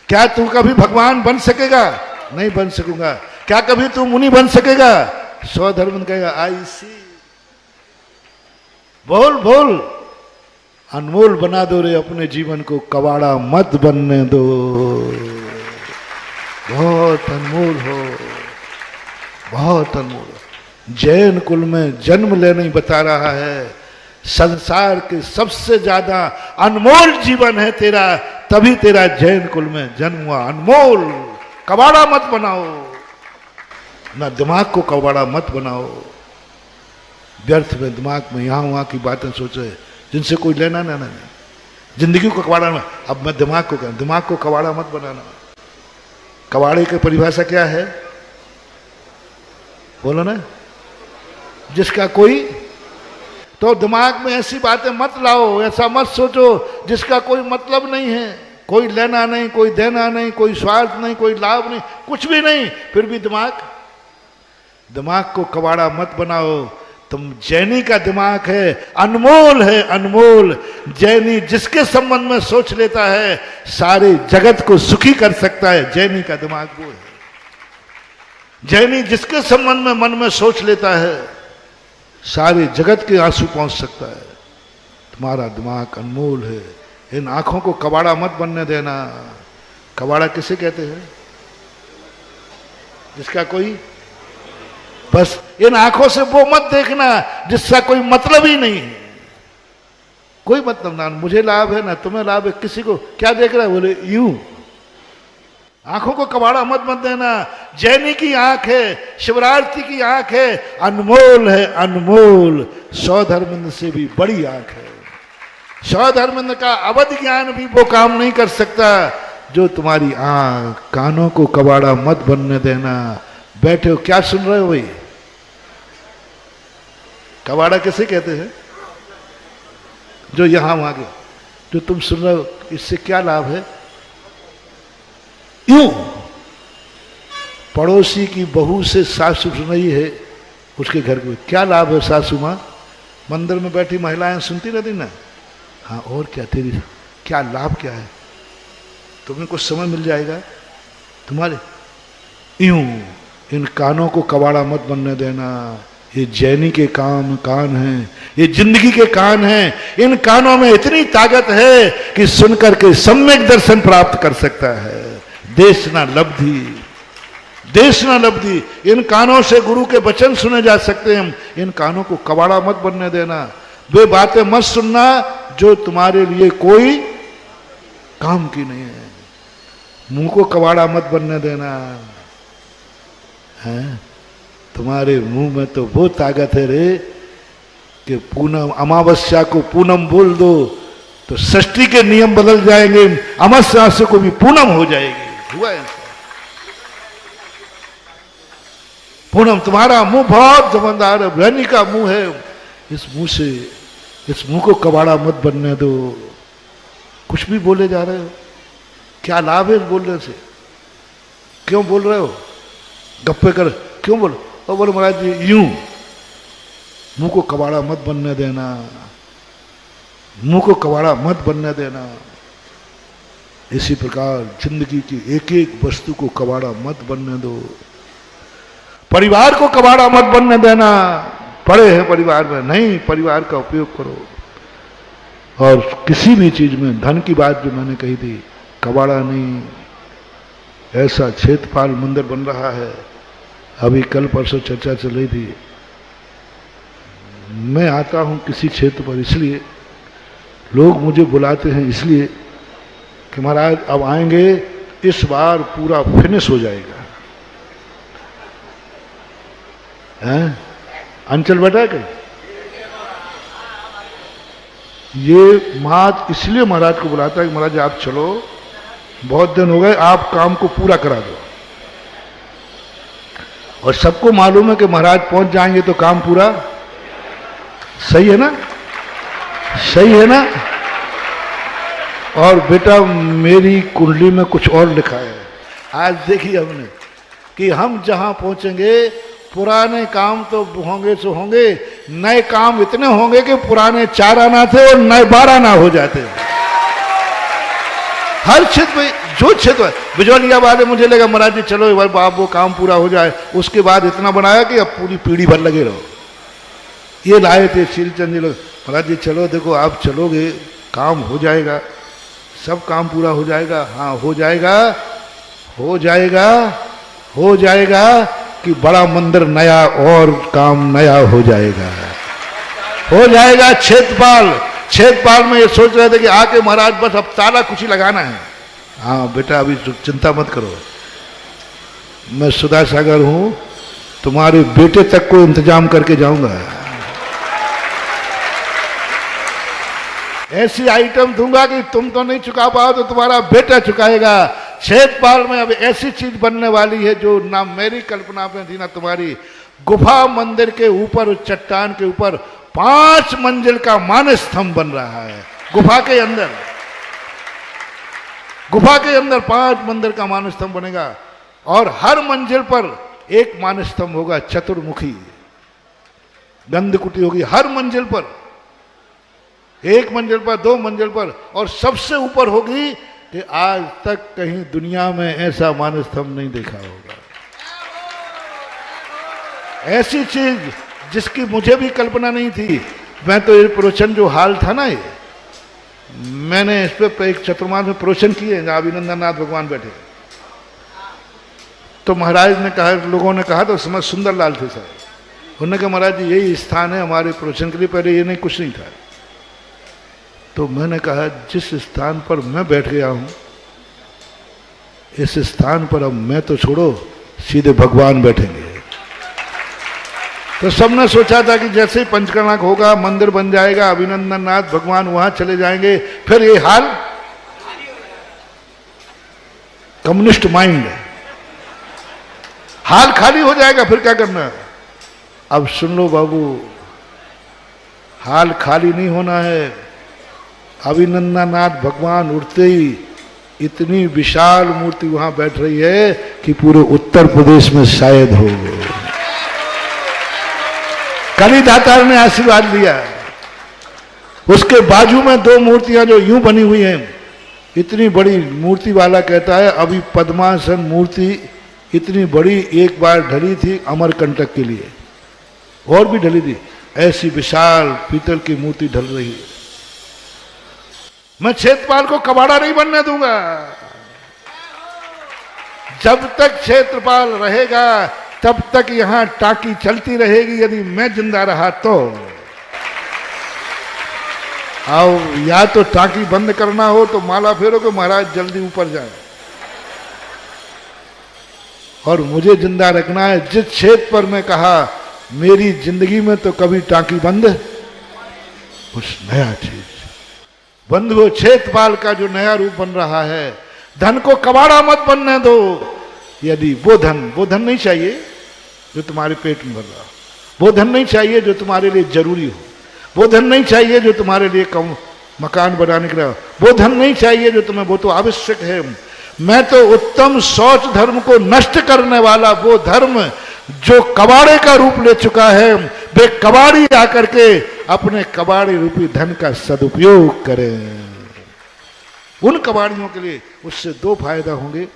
क्या तू कभी भगवान बन सकेगा? नहीं बन सकूंगा। क्या कभी तू मुनि बन सकेगा? सौधर्म कहेगा आई सी। बोल बोल, अनमोल बना दो रे अपने जीवन को, कबाड़ा मत बनने दो। बहुत अनमोल हो, बहुत अनमोल। जैन कुल में जन्म लेने बता रहा है, संसार के सबसे ज्यादा अनमोल जीवन है तेरा, तभी तेरा जैन कुल में जन्म हुआ। अनमोल, कबाड़ा मत बनाओ, ना दिमाग को कबाड़ा मत बनाओ। व्यर्थ में दिमाग में यहां वहां की बातें सोचे जिनसे कोई लेना ना नहीं। जिंदगी को कबाड़ा में, अब मैं दिमाग को कहूं, दिमाग को कबाड़ा मत बनाना। कबाड़े की परिभाषा क्या है? बोलो ना, जिसका कोई, तो दिमाग में ऐसी बातें मत लाओ, ऐसा मत सोचो जिसका कोई मतलब नहीं है, कोई लेना नहीं, कोई देना नहीं, कोई स्वार्थ नहीं, कोई लाभ नहीं, कुछ भी नहीं, फिर भी दिमाग को कबाड़ा मत बनाओ। तुम जैनी का दिमाग है, अनमोल है, अनमोल। जैनी जिसके संबंध में सोच लेता है सारे जगत को सुखी कर सकता है, जैनी का दिमाग वो है। जैनी जिसके संबंध में मन में सोच लेता है सारे जगत के आंसू पहुंच सकता है। तुम्हारा दिमाग अनमोल है। इन आंखों को कबाड़ा मत बनने देना। कबाड़ा किसे कहते हैं? जिसका कोई, बस इन आंखों से वो मत देखना जिसका कोई मतलब ही नहीं है। कोई मतलब ना, मुझे लाभ है ना तुम्हें लाभ है, किसी को क्या देख रहा है? बोले यूं। आंखों को कबाड़ा मत देना। जैनी की आंख है, शिवरार्थी की आंख है, अनमोल है, अनमोल। सौधर्मेंद्र से भी बड़ी आंख है। सौधर्मेंद्र का अवध ज्ञान भी वो काम नहीं कर सकता जो तुम्हारी आंख। कानों को कबाड़ा मत बनने देना। बैठे हो, क्या सुन रहे हो भाई? कबाड़ा किसे कहते हैं? जो यहां वहां के, जो तुम सुन रहे हो, इससे क्या लाभ है? यूं पड़ोसी की बहू से सासू सुन रही है, उसके घर में क्या लाभ है? सासू मां मंदिर में बैठी महिलाएं सुनती रहती ना। हाँ, और क्या, तेरी क्या लाभ क्या है? तुम्हें कुछ समय मिल जाएगा तुम्हारे। यूं इन कानों को कबाड़ा मत बनने देना। ये जैनी के कान हैं, ये जिंदगी के कान हैं। इन कानों में इतनी ताकत है कि सुनकर के सम्यक दर्शन प्राप्त कर सकता है। देशना लब्धि, देशना लब्धि। इन कानों से गुरु के वचन सुने जा सकते हैं। इन कानों को कबाड़ा मत बनने देना। वे बातें मत सुनना जो तुम्हारे लिए कोई काम की नहीं है। मुंह को कबाड़ा मत बनने देना है। तुम्हारे मुंह में तो वो ताकत है रे कि पूनम, अमावस्या को पूनम बोल दो तो षष्ठी के नियम बदल जाएंगे। अमावस्या को भी पूनम हो जाएगी। हुआ ऐसा? पूनम, तुम्हारा मुंह बहुत जबरदार है, बहनी का मुंह है। इस मुंह से, इस मुंह को कबाड़ा मत बनने दो। कुछ भी बोले जा रहे हो, क्या लाभ है बोलने से? क्यों बोल रहे हो? गप्पे कर क्यों बोल? और बोले महाराज जी यूं, मुंह को कबाड़ा मत बनने देना। मुंह को कबाड़ा मत बनने देना। इसी प्रकार जिंदगी की एक एक वस्तु को कबाड़ा मत बनने दो। परिवार को कबाड़ा मत बनने देना। पड़े हैं परिवार में, नहीं, परिवार का उपयोग करो। और किसी भी चीज में, धन की बात जो मैंने कही थी, कबाड़ा नहीं। ऐसा क्षेत्रपाल मंदिर बन रहा है, अभी कल परसों चर्चा चल रही थी। मैं आता हूं किसी क्षेत्र पर इसलिए, लोग मुझे बुलाते हैं इसलिए कि महाराज अब आएंगे, इस बार पूरा फिनिश हो जाएगा। हैं? अंचल बैठा है कहीं? ये मात इसलिए महाराज को बुलाता है कि महाराज आप चलो, बहुत दिन हो गए, आप काम को पूरा करा दो। और सबको मालूम है कि महाराज पहुंच जाएंगे तो काम पूरा। सही है ना, सही है ना। और बेटा मेरी कुंडली में कुछ और लिखा है, आज देखिए हमने कि हम जहां पहुंचेंगे पुराने काम तो होंगे सो होंगे, नए काम इतने होंगे कि पुराने 4 आना थे और नए 12 आना हो जाते। हर क्षेत्र में जो क्षेत्र, बिजौलिया वाले मुझे लगा महाराज जी चलो एक बार बाप वो काम पूरा हो जाए, उसके बाद इतना बनाया कि अब पूरी पीढ़ी भर लगे रहो। ये लाए थे शीलचंद जी लोग, महाराज जी चलो देखो आप चलोगे काम हो जाएगा, सब काम पूरा हो जाएगा। हाँ हो जाएगा, हो जाएगा, हो जाएगा कि बड़ा मंदिर नया और काम नया हो जाएगा, हो जाएगा। क्षेत्रपाल में ये सोच रहे थे कि आके महाराज बस अब ताला कुछ ही लगाना है। हाँ बेटा अभी चिंता मत करो, मैं सुधा सागर हूं, तुम्हारे बेटे तक को इंतजाम करके जाऊंगा। ऐसी आइटम दूंगा कि तुम तो नहीं चुका पाओ तो तुम्हारा बेटा चुकाएगा। क्षेत्रपाल में अब ऐसी चीज बनने वाली है जो ना मेरी कल्पना में थी ना तुम्हारी। गुफा मंदिर के ऊपर, चट्टान के ऊपर 5 मंजिल का मानस स्तंभ बन रहा है। गुफा के अंदर 5 मंदिर का मानस स्तंभ बनेगा और हर मंजिल पर एक मानस स्तंभ होगा, चतुर्मुखी गंधकुटी होगी हर मंजिल पर, 1 मंजिल पर, 2 मंजिल पर, और सबसे ऊपर होगी कि आज तक कहीं दुनिया में ऐसा मानस स्तंभ नहीं देखा होगा। ऐसी चीज जिसकी मुझे भी कल्पना नहीं थी। मैं तो ये प्रवचन जो हाल था ना, ये मैंने इस पे एक चतुर्मास में प्रवचन किए जहां अभिनंदननाथ भगवान बैठे, तो महाराज ने कहा, लोगों ने कहा, तो समझ सुंदरलाल थे सर, उन्होंने कहा महाराज जी यही स्थान है हमारे प्रवचन के लिए, पहले ये नहीं कुछ नहीं था। तो मैंने कहा जिस स्थान पर मैं बैठ गया हूं, इस स्थान पर अब मैं तो छोड़ो सीधे भगवान बैठेंगे। तो सबने सोचा था कि जैसे ही पंचकर्णक होगा, मंदिर बन जाएगा, अभिनंदननाथ भगवान वहां चले जाएंगे, फिर ये हाल कम्युनिस्ट माइंड, हाल खाली हो जाएगा, फिर क्या करना है। अब सुन लो बाबू, हाल खाली नहीं होना है। अभिनंदननाथ भगवान उठते ही इतनी विशाल मूर्ति वहां बैठ रही है कि पूरे उत्तर प्रदेश में शायद हो। कली दातार ने आशीर्वाद दिया। उसके बाजू में 2 मूर्तियां जो यूं बनी हुई हैं, इतनी बड़ी मूर्ति वाला कहता है अभी पद्मासन मूर्ति इतनी बड़ी एक बार ढली थी अमरकंटक के लिए, और भी ढली थी। ऐसी विशाल पीतल की मूर्ति ढल रही है। मैं क्षेत्रपाल को कबाड़ा नहीं बनने दूंगा। जब तक क्षेत्रपाल रहेगा तब तक यहां टाकी चलती रहेगी। यदि मैं जिंदा रहा तो आओ, या तो टाकी बंद करना हो तो माला फेरो कि महाराज जल्दी ऊपर जाए, और मुझे जिंदा रखना है। जिस क्षेत्र पर मैं कहा मेरी जिंदगी में तो कभी टाकी बंद, कुछ नया चीज बंधुओं, क्षेत्रपाल का जो नया रूप बन रहा है, धन को कबाड़ा मत बनने दो। यदि वो धन नहीं चाहिए जो तुम्हारे पेट में भर रहा, वो धन नहीं चाहिए जो तुम्हारे लिए जरूरी हो, वो धन नहीं चाहिए जो तुम्हारे लिए कम मकान बनाने के लिए, वो धन नहीं चाहिए जो तुम्हें, वो तो आवश्यक है। मैं तो उत्तम शौच धर्म को नष्ट करने वाला वो धर्म जो कबाड़े का रूप ले चुका है, वे कबाड़ी आकर के अपने कबाड़ी रूपी धन का सदुपयोग करें। उन कबाड़ियों के लिए उससे 2 फायदा होंगे।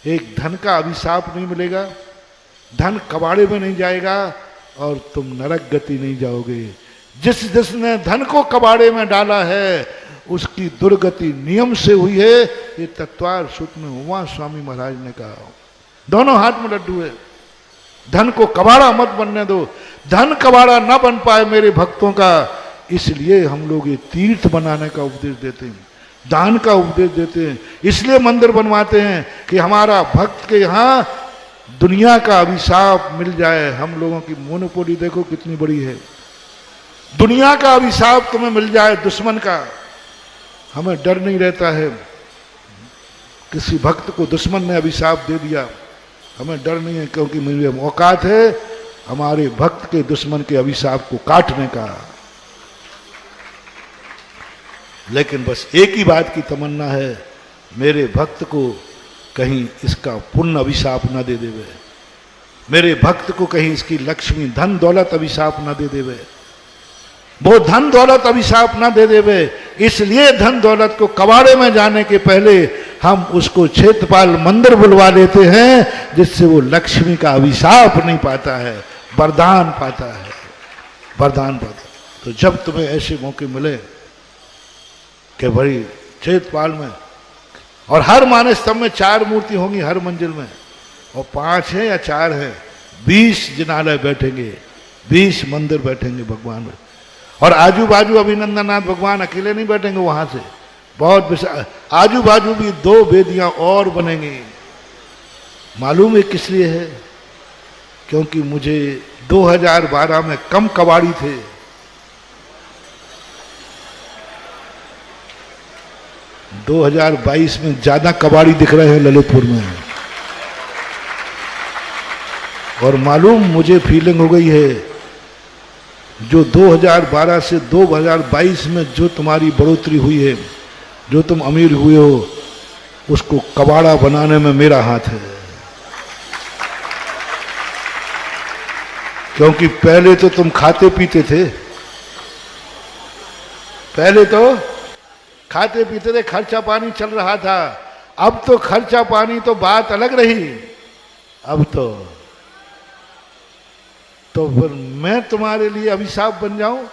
एक, धन का अभिशाप नहीं मिलेगा, धन कबाड़े में नहीं जाएगा, और तुम नरक गति नहीं जाओगे। जिसने धन को कबाड़े में डाला है उसकी दुर्गति नियम से हुई है। ये तत्वार सूत्र में उमा स्वामी महाराज ने कहा। दोनों हाथ में लड्डू है। धन को कबाड़ा मत बनने दो। धन कबाड़ा ना बन पाए मेरे भक्तों का, इसलिए हम लोग ये तीर्थ बनाने का उपदेश देते हैं, दान का उपदेश देते हैं, इसलिए मंदिर बनवाते हैं कि हमारा भक्त के यहाँ दुनिया का अभिशाप मिल जाए। हम लोगों की मोनोपोली देखो कितनी बड़ी है। दुनिया का अभिशाप तुम्हें मिल जाए, दुश्मन का। हमें डर नहीं रहता है। किसी भक्त को दुश्मन ने अभिशाप दे दिया, हमें डर नहीं है, क्योंकि मेरी औकात है हमारे भक्त के दुश्मन के अभिशाप को काटने का। लेकिन बस एक ही बात की तमन्ना है, मेरे भक्त को कहीं इसका पुण्य अभिशाप न दे देवे, मेरे भक्त को कहीं इसकी लक्ष्मी धन दौलत अभिशाप न दे देवे, वो धन दौलत अभिशाप न दे देवे। इसलिए धन दौलत को कबाड़े में जाने के पहले हम उसको क्षेत्रपाल मंदिर बुलवा लेते हैं, जिससे वो लक्ष्मी का अभिशाप नहीं पाता है, वरदान पाता है, वरदान पाता है। तो जब तुम्हें ऐसे मौके मिले कि भाई क्षेत्रपाल में, और हर मानस स्तंभ में 4 मूर्ति होंगी हर मंजिल में, और 5 है या 4 है, 20 जिनालय बैठेंगे, 20 मंदिर बैठेंगे भगवान में, और आजू बाजू अभिनंदननाथ भगवान अकेले नहीं बैठेंगे, वहां से बहुत विशाल आजू बाजू भी 2 वेदियां और बनेंगी। मालूम है किस लिए है? क्योंकि मुझे 2012 में कम कबाड़ी थे, 2022 में ज्यादा कबाड़ी दिख रहे हैं ललितपुर में। और मालूम मुझे फीलिंग हो गई है, जो 2012 से 2022 में जो तुम्हारी बढ़ोतरी हुई है, जो तुम अमीर हुए हो, उसको कबाड़ा बनाने में मेरा हाथ है। क्योंकि पहले तो तुम खाते पीते थे, पहले तो खाते पीते थे, खर्चा पानी चल रहा था। अब तो खर्चा पानी तो बात अलग रही, अब तो फिर मैं तुम्हारे लिए अभिशाप बन जाऊं?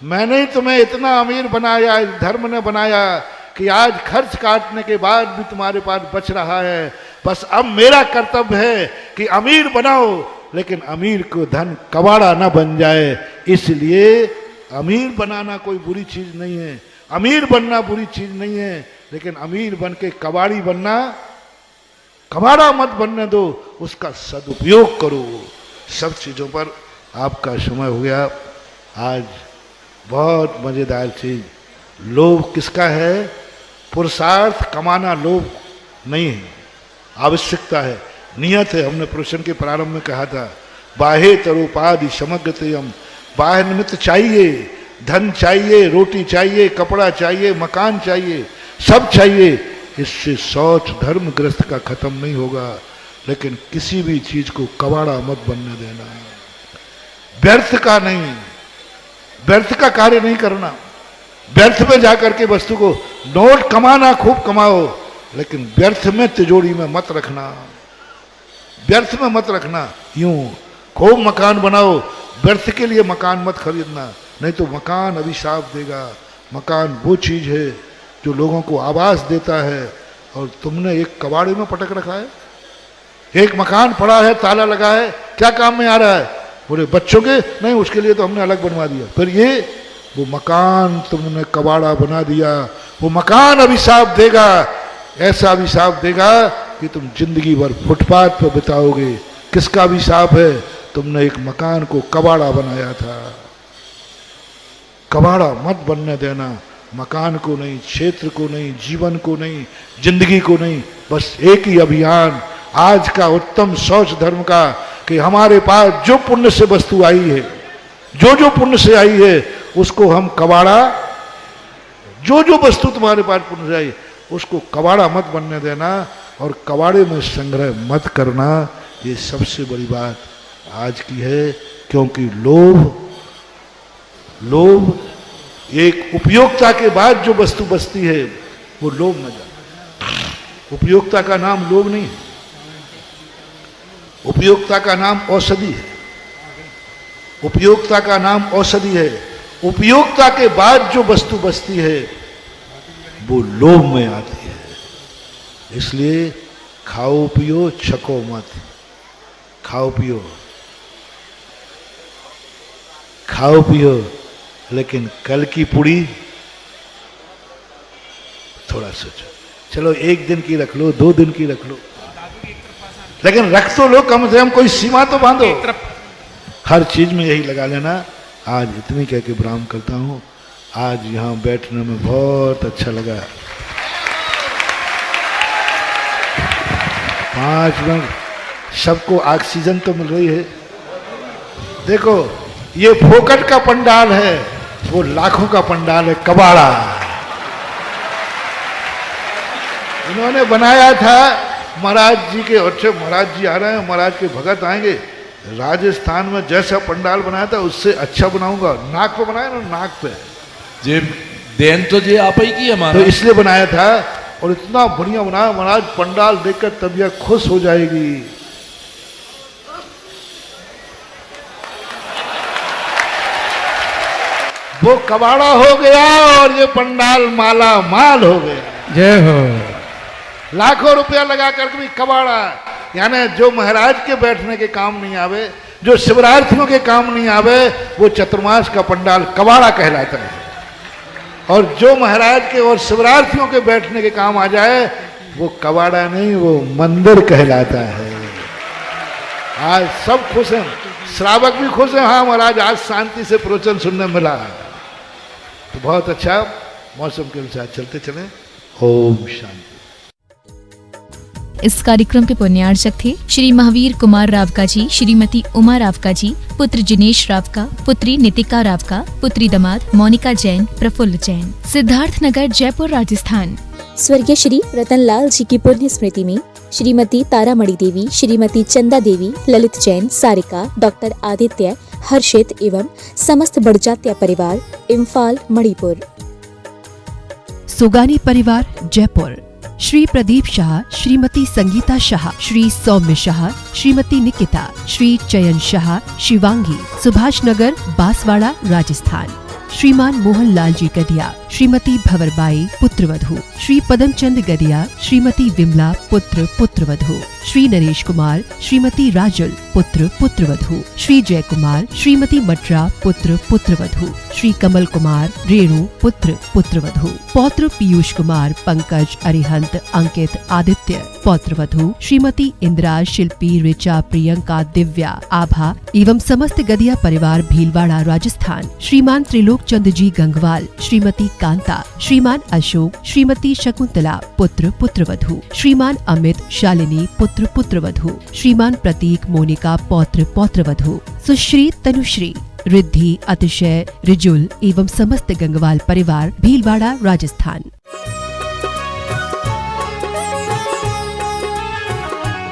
मैंने ही तुम्हें इतना अमीर बनाया, इस धर्म ने बनाया कि आज खर्च काटने के बाद भी तुम्हारे पास बच रहा है। बस अब मेरा कर्तव्य है कि अमीर बनाओ, लेकिन अमीर को धन कबाड़ा ना बन जाए। इसलिए अमीर बनाना कोई बुरी चीज नहीं है, अमीर बनना बुरी चीज नहीं है, लेकिन अमीर बन के कबाड़ी बनना, कबाड़ा मत बनने दो, उसका सदुपयोग करो। सब चीजों पर आपका समय हो गया। आज बहुत मजेदार चीज, लोभ किसका है? पुरुषार्थ कमाना लोभ नहीं है, आवश्यकता है, नियत है। हमने प्रश्न के प्रारंभ में कहा था, बाहे तरोपाधि समग्रतयम, बाह्य निमित्त चाहिए, धन चाहिए, रोटी चाहिए, कपड़ा चाहिए, मकान चाहिए, सब चाहिए। इससे शौच धर्मग्रस्त का खत्म नहीं होगा, लेकिन किसी भी चीज को कबाड़ा मत बनने देना, व्यर्थ का नहीं, व्यर्थ का कार्य नहीं करना। व्यर्थ में जाकर के वस्तु को, नोट कमाना खूब कमाओ, लेकिन व्यर्थ में तिजोरी में मत रखना, व्यर्थ में मत रखना। यूं खूब मकान बनाओ, व्यर्थ के लिए मकान मत खरीदना, नहीं तो मकान अभिशाप देगा। मकान वो चीज है जो लोगों को आवास देता है, और तुमने एक कबाड़े में पटक रखा है। एक मकान पड़ा है, ताला लगा है, क्या काम में आ रहा है? बोले बच्चों के नहीं, उसके लिए तो हमने अलग बनवा दिया। फिर ये वो मकान तुमने कबाड़ा बना दिया, वो मकान अभिशाप देगा, ऐसा अभिशाप देगा कि तुम जिंदगी भर फुटपाथ पर बिताओगे। किसका अभिशाप है? तुमने एक मकान को कबाड़ा बनाया था। कबाड़ा मत बनने देना, मकान को नहीं, क्षेत्र को नहीं, जीवन को नहीं, जिंदगी को नहीं। बस एक ही अभियान आज का उत्तम शौच धर्म का, कि हमारे पास जो पुण्य से वस्तु आई है, जो पुण्य से आई है, उसको हम कबाड़ा, जो वस्तु तुम्हारे पास पुण्य से आई, उसको कबाड़ा मत बनने देना, और कबाड़े में संग्रह मत करना। ये सबसे बड़ी बात आज की है। क्योंकि लोभ एक उपयोगिता के बाद जो वस्तु बचती है, वो लोभ न जाए। उपयोगिता का नाम लोभ नहीं है, उपयोगिता का नाम औषधि है, उपयोगिता का नाम औषधि है। उपयोगिता के बाद जो वस्तु बचती है, वो लोभ में आती है। इसलिए खाओ पियो, छको मत। खाओ पियो, खाओ पियो, लेकिन कल की पुड़ी थोड़ा सोचो। चलो 1 दिन की रख लो, 2 दिन की रख लो, लेकिन रख तो लो, कम से कम कोई सीमा तो बांधो। हर चीज में यही लगा लेना। आज इतनी कह के विराम करता हूं। आज यहां बैठने में बहुत अच्छा लगा। 5 मिनट सबको ऑक्सीजन तो मिल रही है। देखो ये फोकट का पंडाल है, वो लाखों का पंडाल है कबाड़ा। इन्होंने बनाया था महाराज जी के, अच्छे महाराज जी आ रहे हैं, महाराज के भगत आएंगे, राजस्थान में जैसा पंडाल बनाया था उससे अच्छा बनाऊंगा। नाक पे बनाया ना, नाक पे
जे देन तो जे आप ही की हमारा,
तो इसलिए बनाया था। और इतना बढ़िया बनाया महाराज, पंडाल देखकर तबीयत खुश हो जाएगी। वो कबाड़ा हो गया और ये पंडाल माला माल हो गया।
जय हो।
लाखों रुपया लगा कर भी कबाड़ा, यानी जो महाराज के बैठने के काम नहीं आवे, जो शिवरार्थियों के काम नहीं आवे, वो चतुर्मास का पंडाल कबाड़ा कहलाता है। और जो महाराज के और शिवरार्थियों के बैठने के काम आ जाए, वो कबाड़ा नहीं, वो मंदिर कहलाता है। आज सब खुश हैं, श्रावक भी खुश हैं। हाँ महाराज, आज शांति से प्रवचन सुनने मिला, तो बहुत अच्छा। मौसम के अनुसार चलते चलें। ओम शांति।
इस कार्यक्रम के पुण्यार्चक थे श्री महावीर कुमार रावका जी, श्रीमती उमा रावका जी, पुत्र जिनेश रावका, पुत्री नितिका रावका, पुत्री दामाद मोनिका जैन, प्रफुल्ल जैन, सिद्धार्थ नगर, जयपुर, राजस्थान।
स्वर्गीय श्री रतनलाल जी की पुण्य स्मृति में श्रीमती तारामणि देवी, श्रीमती चंदा देवी, ललित जैन, सारिका, डॉक्टर आदित्य, हर्षित एवं समस्त बड़जात्या परिवार, इम्फाल, मणिपुर।
सुगानी परिवार, जयपुर। श्री प्रदीप शाह, श्रीमती संगीता शाह, श्री सौम्य शाह, श्रीमती निकिता, श्री चयन शाह, शिवांगी, सुभाष नगर, बांसवाड़ा, राजस्थान। श्रीमान मोहन लाल जी गदिया, श्रीमती भंवरबाई, पुत्रवधू। श्री पदमचंद गदिया, श्रीमती विमला, पुत्र पुत्रवधू। श्री नरेश कुमार, श्रीमती राजुल, पुत्र पुत्रवधू। श्री जय कुमार, श्रीमती मटरा, पुत्र पुत्रवधू। श्री कमल कुमार, रेणु, पुत्र पुत्रवधू। पौत्र पीयूष कुमार, पंकज, अरिहंत, अंकित, आदित्य, पौत्रवधू। श्रीमती इंदिरा, शिल्पी, ऋचा, प्रियंका, दिव्या, आभा एवं समस्त गदिया परिवार, भीलवाड़ा, राजस्थान। श्रीमान त्रिलोक चंद जी गंगवाल, श्रीमती कांता, श्रीमान अशोक, श्रीमती शकुंतला, पुत्र पुत्रवधू। श्रीमान अमित, शालिनी, पुत्र पुत्रवधू। श्रीमान प्रतीक, मोनिका, पौत्र पौत्रवधू। सुश्री तनुश्री, रिद्धि, अतिशय, रिजुल एवं समस्त गंगवाल परिवार, भीलवाड़ा, राजस्थान।